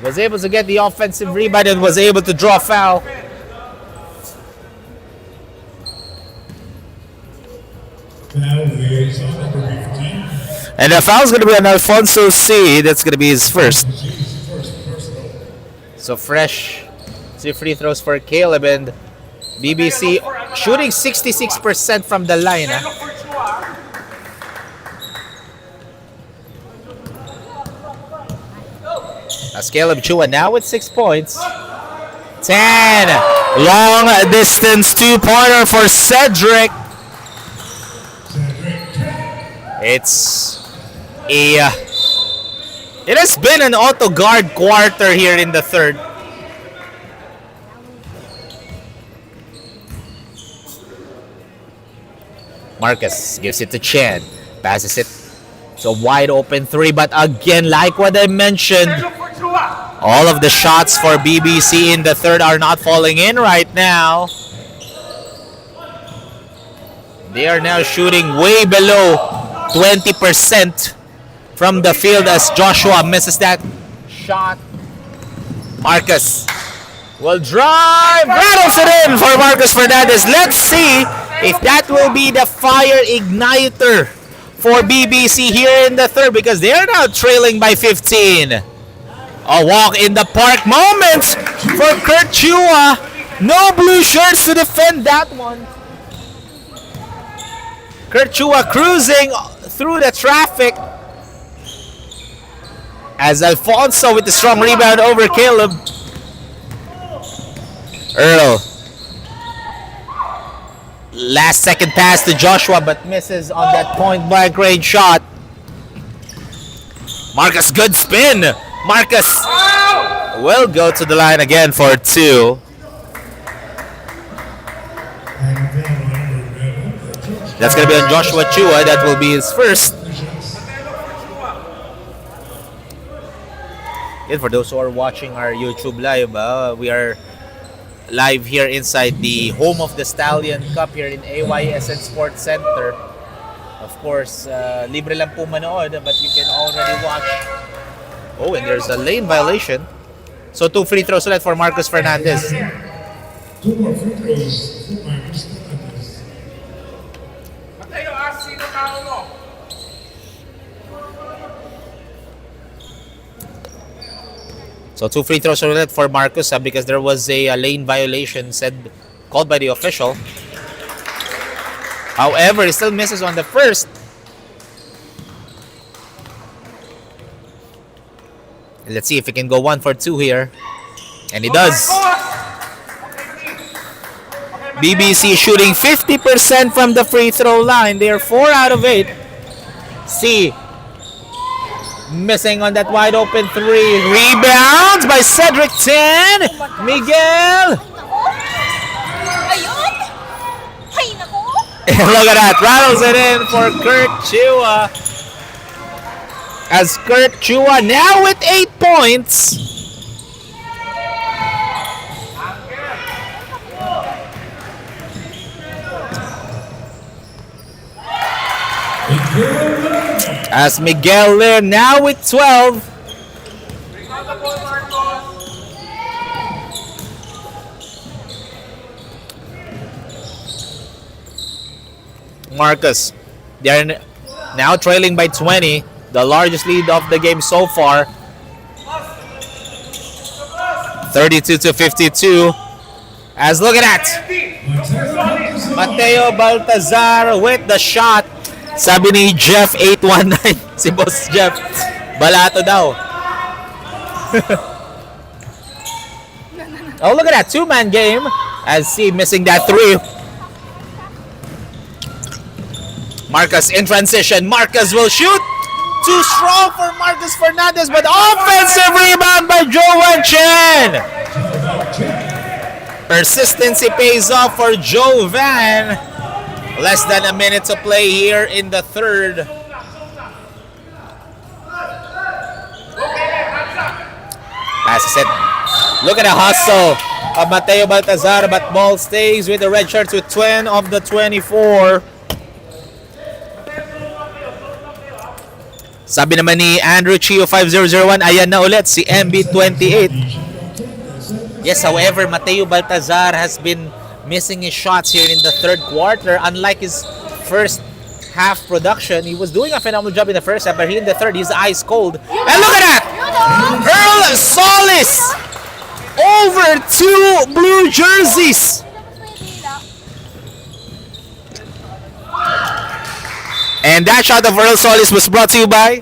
Speaker 1: was able to get the offensive rebound and was able to draw a foul. And the foul is going to be on Alfonso C. That's going to be his first. So fresh 2 free throws for Caleb, and BBC shooting 66% from the line. As Caleb Chua now with 6 points. 10. Long distance 2-pointer for Cedric. It has been an Auto-Gard quarter here in the third. Marcus gives it to Chen. Passes it. It's a wide open three, but again, like what I mentioned, all of the shots for BBC in the third are not falling in right now. They are now shooting way below 20% from the field as Joshua misses that shot. Marcus will drive, rattles it in for Marcus Fernandez. Let's see if that will be the fire igniter for BBC here in the third, because they are now trailing by 15. A walk in the park moment for Kurt Chua. No blue shirts to defend that one. Kurt Chua cruising through the traffic as Alfonso with the strong rebound over Caleb. Earl. Last second pass to Joshua, but misses on that point blank range shot. Marcus, good spin. Marcus will go to the line again for two. That's going to be on Joshua Chua. That will be his first. And for those who are watching our YouTube live, we are live here inside the home of the Stallion Cup here in AYSN Sports Center. Of course, libre lang po manood, but you can already watch. Oh, and there's a lane violation. So 2 free throws left for Marcus Fernandez.
Speaker 3: 2 more free throws for Marcus Fernandez.
Speaker 1: So 2 free throws left for Marcus because there was a lane violation called by the official. However, he still misses on the first. Let's see if he can go 1 for 2 here. And he does. BBC shooting 50% from the free throw line. They are 4 out of 8. C missing on that wide open 3. Rebounds by Cedric 10. Miguel.
Speaker 2: Ayun! Ay, naku!
Speaker 1: Look at that. Rattles it in for Kurt Chua. As Kurt Chua now with 8 points. As Miguel there now with 12. Marcus, they are now trailing by 20, the largest lead of the game so far. 32-52. As look at that, Mateo Baltazar with the shot. Sabi ni Jeff 819, si Boss Jeff, balato daw. Oh, look at that, 2-man game. As C missing that 3. Marcus in transition. Marcus will shoot. Too strong for Marcus Fernandez, but offensive rebound by Jovan Chen. Persistency pays off for Jovan. Less than a minute to play here in the third. Passes it. Look at the hustle of Mateo Baltazar, but ball stays with the red shirts with 10 of the 24. Sabi naman ni Andrew Chio 5001, ayan na ulit si MB28. Yes, however, Mateo Baltazar has been missing his shots here in the third quarter. Unlike his first half production, he was doing a phenomenal job in the first half, but here in the third, he's ice cold. And look at that! Earl Solis over 2 blue jerseys. And that shot of Earl Solis was brought to you by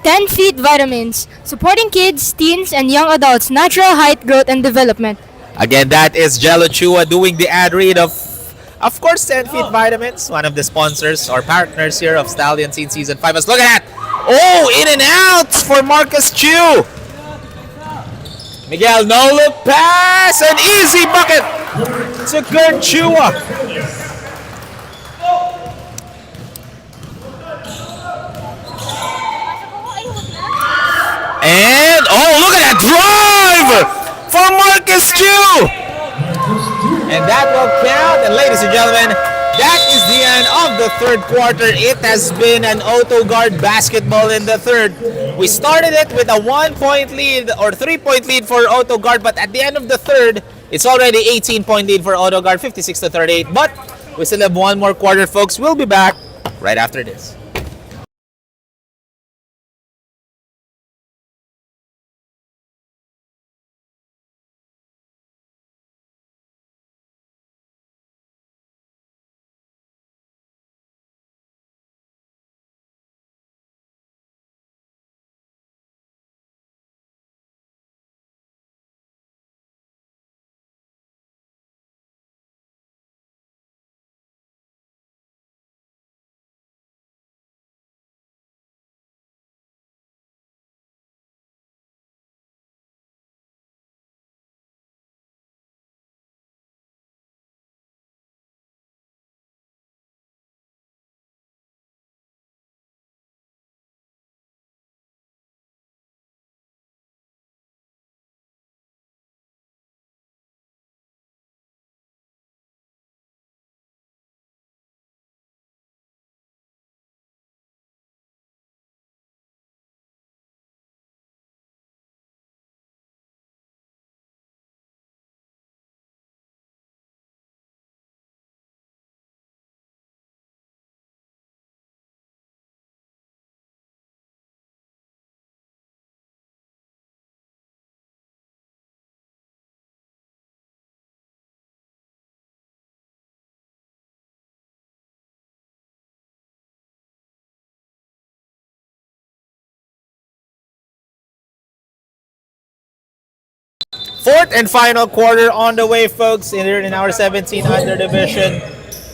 Speaker 2: 10 Feet Vitamins, supporting kids, teens, and young adults' natural height, growth, and development.
Speaker 1: Again, that is Jello Chua doing the ad read of course, 10 Feet Vitamins, one of the sponsors or partners here of Stallion Scene Season 5. Let's look at that. Oh, in and out for Marcus Chu. Miguel, no look pass, an easy bucket to Kurt Chua. And, oh, look at that drive for Marcus Chu. And that will count. And ladies and gentlemen, that is the end of the third quarter. It has been an Auto-Gard basketball in the third. We started it with a 1-point lead or 3-point lead for Auto-Gard, but at the end of the third, it's already 18-point lead for Auto-Gard, 56-38. But we still have one more quarter, folks. We'll be back right after this. Fourth and final quarter on the way, folks, here in our 17 under division.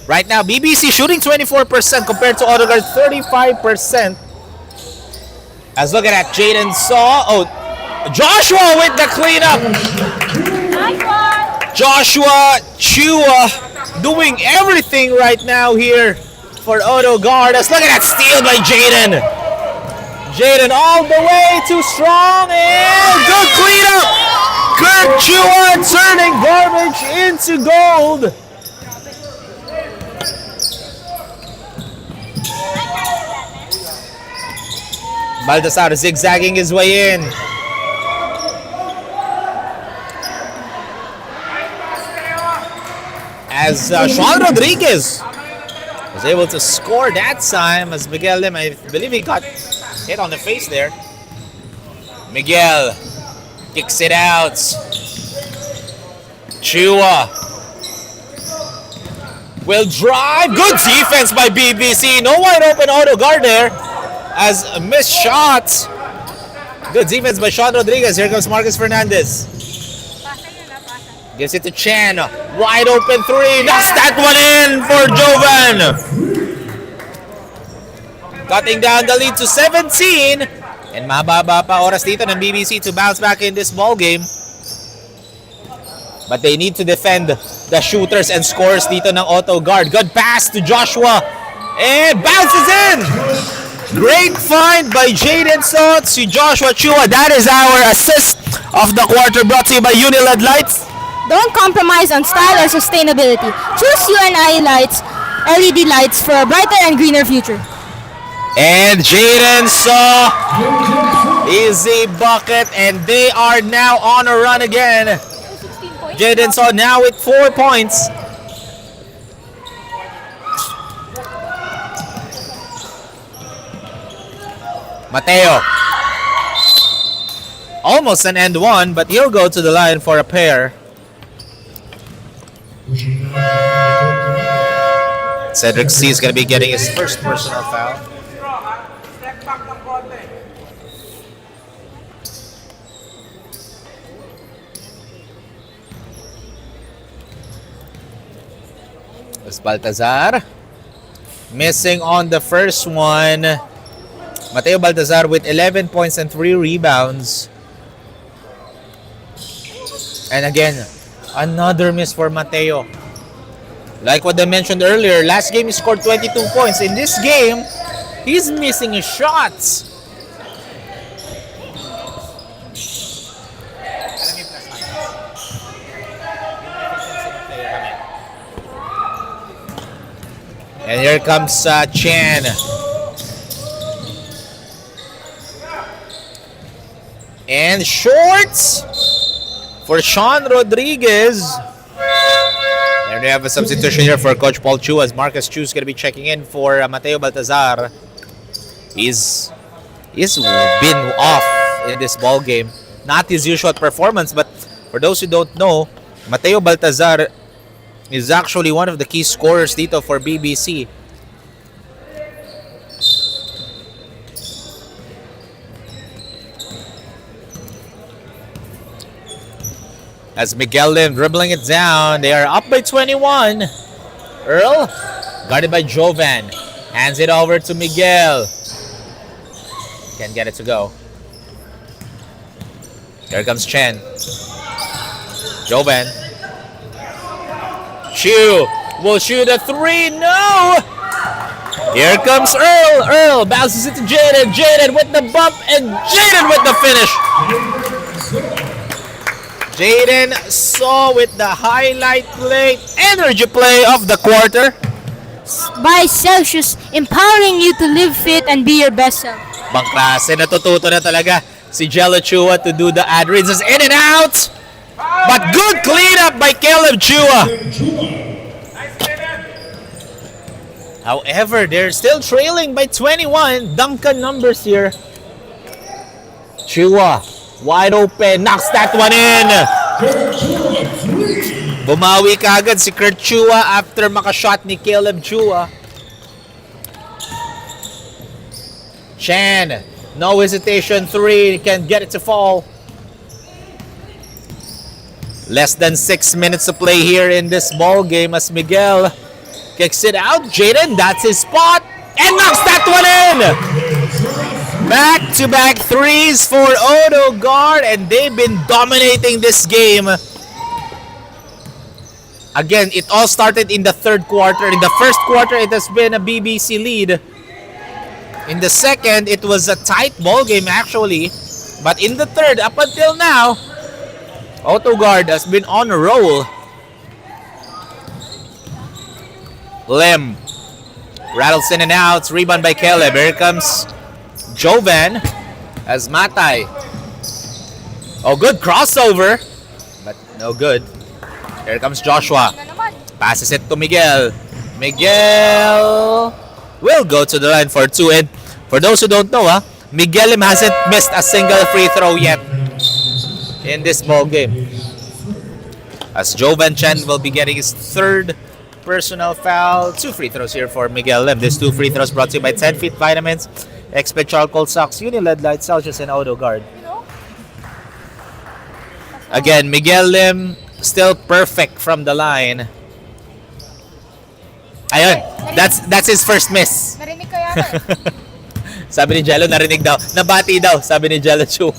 Speaker 1: Right now, BBC shooting 24% compared to Auto-Gard 35%. As look at that, Jaden Saw. Oh, Joshua with the cleanup. Joshua Chua doing everything right now here for Auto-Gard. Let's look at that steal by Jaden. Jaden all the way too strong and good cleanup. Kurt Chua turning garbage into gold. Baltasar zigzagging his way in. As Sean Rodriguez was able to score that time, as Miguel Lim, I believe he got hit on the face there. Miguel kicks it out. Chua will drive. Good defense by BBC. No wide open Auto-Gard there as a missed shot. Good defense by Sean Rodriguez. Here comes Marcus Fernandez. Gives it to Chen. Wide open three. Knocks that one in for Jovan. Cutting down the lead to 17. And mababa pa oras dito ng BBC to bounce back in this ball game. But they need to defend the shooters and scores dito ng Auto-Gard. Good pass to Joshua. And bounces in. Great find by Jaden Sot to Joshua Chua. That is our assist of the quarter, brought to you by Uniled Lights.
Speaker 2: Don't compromise on style or sustainability. Choose UNI lights, LED lights for a brighter and greener future.
Speaker 1: And Jaden Saw is a bucket, and they are now on a run again. Jaden Saw now with 4 points. Mateo. Almost an end one, but he'll go to the line for a pair. Cedric C is going to be getting his first personal foul. It's Baltazar. Missing on the first one. Mateo Baltazar with 11 points and 3 rebounds. And again, another miss for Mateo. Like what I mentioned earlier, last game he scored 22 points. In this game, he's missing his shots. And here comes Chen. And shorts for Sean Rodriguez. And we have a substitution here for Coach Paul Chu, as Marcus Chu is going to be checking in for Mateo Baltazar. He's been off in this ball game. Not his usual performance, but for those who don't know, Mateo Baltazar is actually one of the key scorers dito for BBC. As Miguel Lim dribbling it down. They are up by 21. Earl, guarded by Jovan. Hands it over to Miguel. Can't get it to go. Here comes Chen. Jovan. Chu will shoot a three. No! Here comes Earl. Earl bounces it to Jaden. Jaden with the bump and Jaden with the finish. Jaden Saw with the highlight play, energy play of the quarter.
Speaker 2: By Celsius, empowering you to live fit and be your best self.
Speaker 1: Bang klase, natututo na talaga si Jello Chua to do the ad reads. It's in and out. But good cleanup by Caleb Chua. However, they're still trailing by 21. Duncan numbers here. Chua, wide open, knocks that one in. Bumawi kaagad si Kurt Chua after makashot ni Caleb Chua. Chan, no hesitation, three, can get it to fall. Less than 6 minutes to play here in this ball game as Miguel kicks it out. Jaden, that's his spot, and knocks that one in. Back-to-back threes for Auto-Gard, and they've been dominating this game. Again, it all started in the third quarter. In the first quarter, it has been a BBC lead. In the second, it was a tight ball game actually. But in the third, up until now, Auto-Gard has been on a roll. Lim rattles in and out. Rebound by Caleb. Here comes Jovan as Matay. Oh, good crossover, but no good. Here comes Joshua. Passes it to Miguel. Miguel will go to the line for two. And for those who don't know, Miguel Lim hasn't missed a single free throw yet in this ball game. As Jovan Chen will be getting his third personal foul. 2 free throws here for Miguel Lim. These 2 free throws brought to you by 10 Feet Vitamins, Expert Charcoal Socks, Uniled Light, Celsius, and Auto-Gard. Again, Miguel Lim still perfect from the line. Ayun, that's his first miss.
Speaker 2: Narinig ko yata.
Speaker 1: Sabi ni Jello, narinig daw. Nabati daw, sabi ni Jello Chu.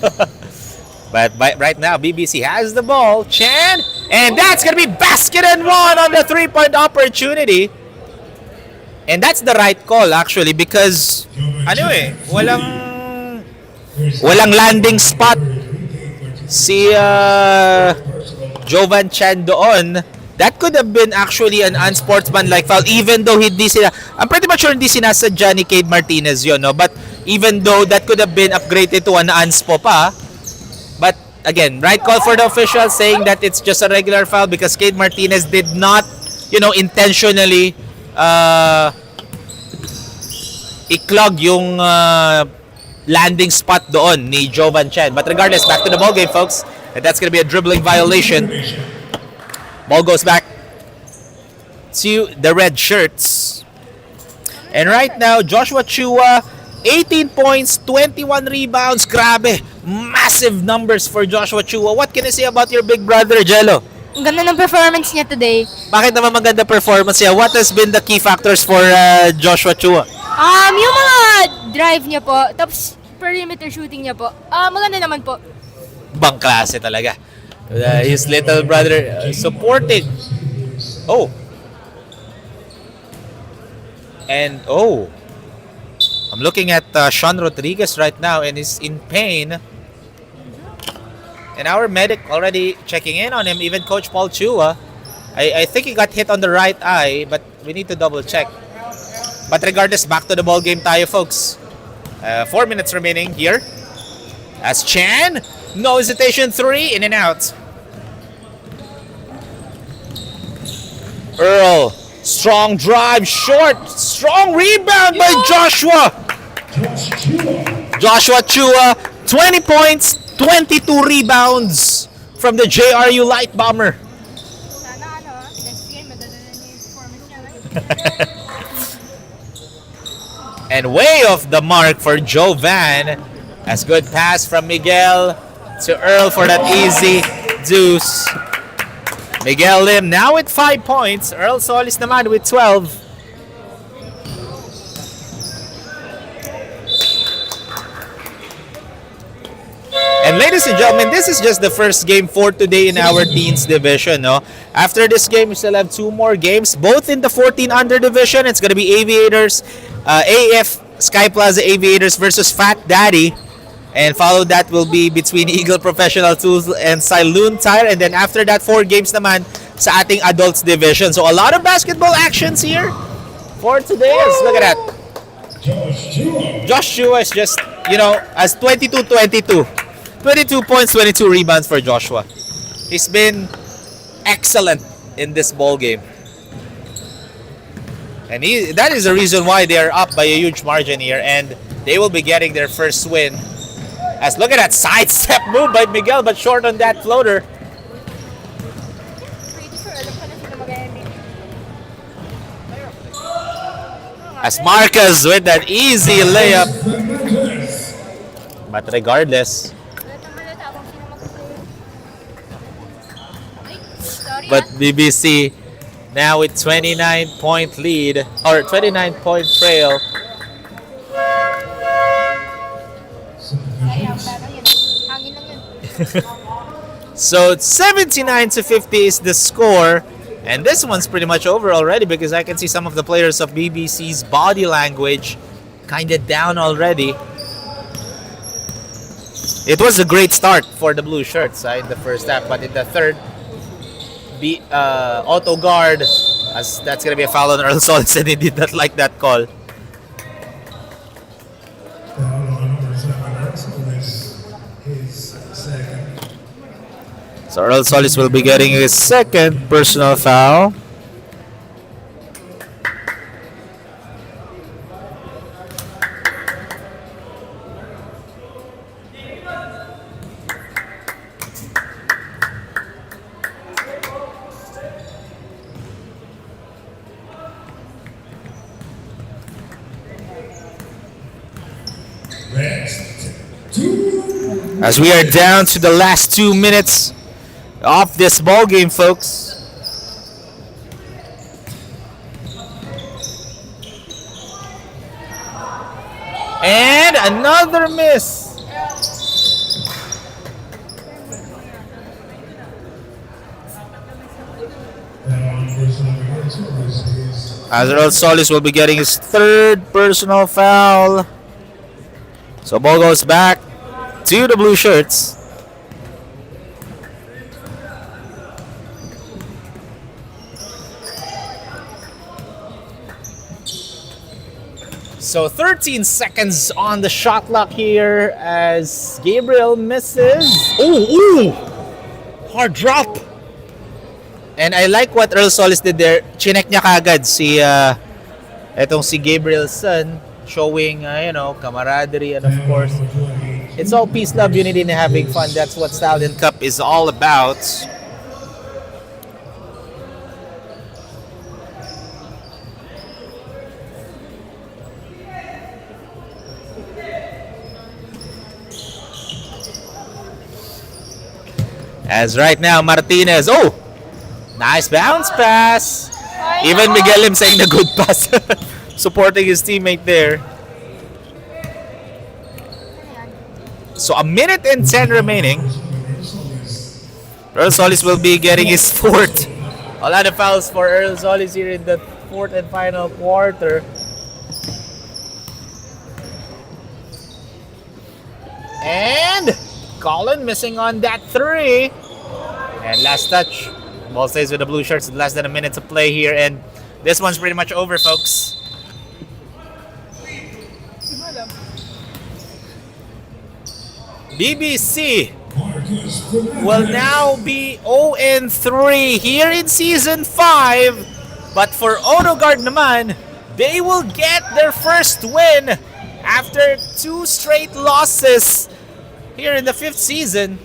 Speaker 1: But right now, BBC has the ball. Chan, and that's going to be basket and one on the 3-point opportunity. And that's the right call actually because walang landing spot si Jovan Chan doon. That could have been actually an unsportsmanlike foul even though I'm pretty much sure hindi sinasadya ni Cade Martinez yun, no? But even though that could have been upgraded to an unspo pa. But again, right call for the official saying that it's just a regular foul because Cade Martinez did not, intentionally i-clog yung landing spot doon ni Jovan Chen. But regardless, back to the ball game, folks. And that's going to be a dribbling violation. Ball goes back to the red shirts. And right now, Joshua Chua, 18 points, 21 rebounds. Grabe, massive numbers for Joshua Chua. What can you say about your big brother, Jello?
Speaker 2: Ang ganda ng performance niya today.
Speaker 1: Bakit naman maganda performance niya? What has been the key factors for Joshua Chua?
Speaker 2: Yung mga drive niya po, tapos perimeter shooting niya po. Maganda naman po.
Speaker 1: Bang klase talaga. His little brother supporting. Oh. And I'm looking at Sean Rodriguez right now and he's in pain. And our medic already checking in on him, even Coach Paul Chua. I think he got hit on the right eye, but we need to double check. But regardless, back to the ball game tayo, folks. 4 minutes remaining here. As Chan, no hesitation, 3, in and out. Earl, strong drive, short, strong rebound by Joshua. Joshua Chua, 20 points, 22 rebounds from the JRU Light Bomber.
Speaker 2: Sana next game madala na yung performance niya.
Speaker 1: And way off the mark for Jovan. As good pass from Miguel to Earl for that easy deuce. Miguel Lim now with 5 points. Earl Solis naman with 12. And ladies and gentlemen, this is just the first game for today in our teens division. No? After this game, we still have 2 more games, both in the 14 under division. It's going to be Aviators, AF Sky Plaza Aviators versus Fat Daddy. And follow that will be between Eagle Professional Tools and Saloon Tire. And then after that, 4 games naman sa ating adults division. So a lot of basketball actions here for today. Let's look at that. Josh Chua is just, as 22-22. 22 points, 22 rebounds for Joshua. He's been excellent in this ball game. And that is the reason why they are up by a huge margin here. And they will be getting their first win. As look at that sidestep move by Miguel, but short on that floater. As Marcus with that easy layup. But regardless, But BBC now with 29-point lead or 29-point trail. So it's 79 to 50 is the score. And this one's pretty much over already because I can see some of the players of BBC's body language kind of down already. It was a great start for the blue shirts in the first half, but in the third, Auto-Gard, as that's going to be a foul on Earl Solis, and he did not like that call.
Speaker 3: Foul on number 7, Solis, his second.
Speaker 1: So Earl Solis will be getting his second personal foul. As we are down to the last 2 minutes of this ball game, folks. And another miss. As Earl Solis will be getting his third personal foul. So ball goes back to the blue shirts. So 13 seconds on the shot clock here as Gabriel misses. Ooh! Hard drop. And I like what Earl Solis did there. Chinek niya kagad si etong si Gabriel's son, showing camaraderie, and of course it's all peace, love, unity, and having fun. That's what Stallion Cup is all about. As right now, Martinez. Oh! Nice bounce pass. Even Miguel Lim saying the good pass. Supporting his teammate there. So a minute and 10 remaining. Earl Solis will be getting his fourth. A lot of fouls for Earl Solis here in the fourth and final quarter. And Colin missing on that three. And last touch. Ball stays with the blue shirts with less than a minute to play here. And this one's pretty much over, folks. BBC will now be 0-3 here in Season 5. But for Auto-Gard naman, they will get their first win after 2 straight losses here in the 5th season.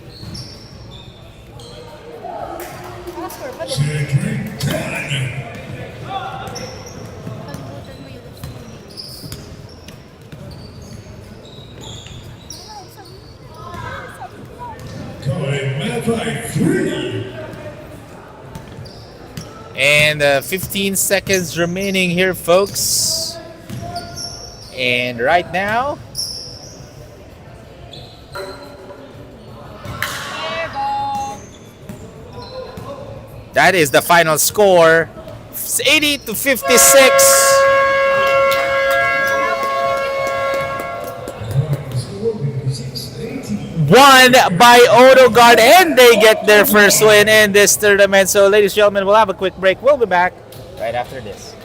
Speaker 1: And 15 seconds remaining here, folks. And right now, that is the final score. It's 80 to 56. Won by Auto-Gard, and they get their first win in this tournament. So, ladies and gentlemen, we'll have a quick break. We'll be back right after this.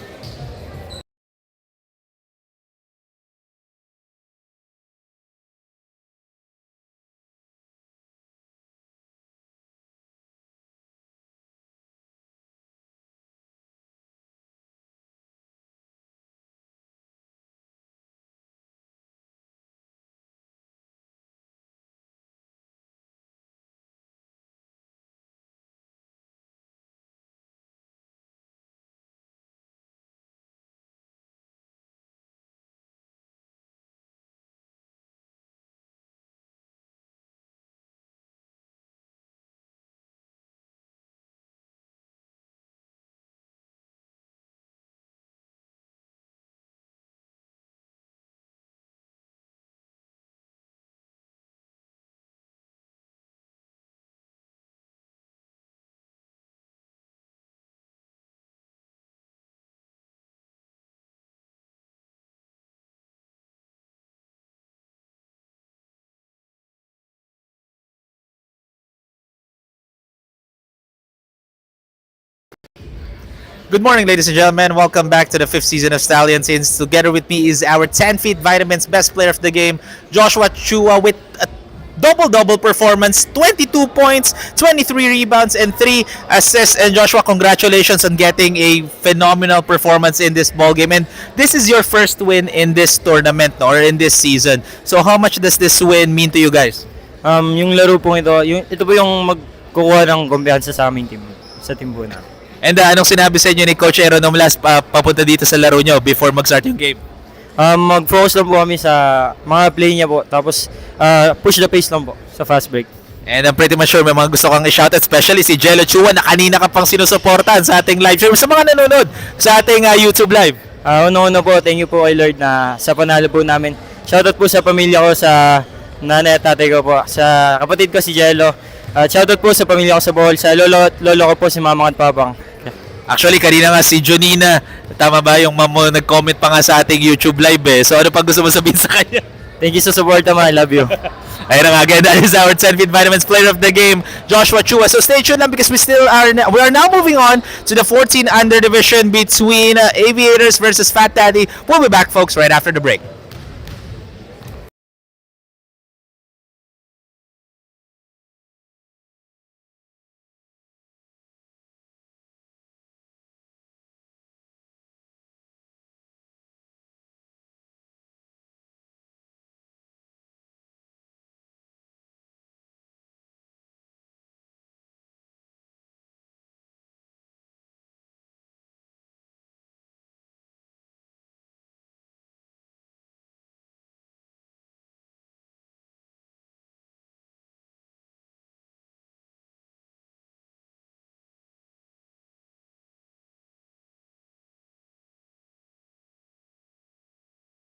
Speaker 1: Good morning, ladies and gentlemen. Welcome back to the 5th season of Stallion Scenes. Together with me is our 10 Feet Vitamins best player of the game, Joshua Chua, with a double-double performance, 22 points, 23 rebounds, and 3 assists. And Joshua, congratulations on getting a phenomenal performance in this ball game. And this is your first win in this tournament or in this season. So how much does this win mean to you guys?
Speaker 4: Yung laro po ito po yung magkukuha ng kumpiyansa sa aming team, sa team po namin.
Speaker 1: And anong sinabi sa inyo ni Coach Aaron Omlas papunta dito sa laro nyo before mag-start yung game?
Speaker 4: Mag-focus lang po kami sa mga play niya po, tapos push the pace lang po sa fast break.
Speaker 1: And I'm pretty much sure may mga gusto kang i-shoutout, especially si Jello Chua na kanina ka pang sinusuportahan sa ating live stream, sa mga nanonood sa ating YouTube live.
Speaker 4: Una-una po, thank you po kay Lord na sa panalo po namin. Shoutout po sa pamilya ko, sa nanay at tatay ko po, sa kapatid ko si Jello. At shoutout po sa pamilya ko sa Bohol, sa lolo ko po si Mama at Papang.
Speaker 1: Actually, kanina nga si Jonina, tama ba yung mom mo, nag-comment pa nga sa ating YouTube live eh. So ano pa gusto mo sabihin sa kanya?
Speaker 4: Thank you sa support naman, I love you.
Speaker 1: Ayun na nga, again, that is our 10 Feet Vitamins player of the game, Joshua Chua. So stay tuned lang because we are now moving on to the 14 under division between Aviators versus Fat Daddy. We'll be back, folks, right after the break.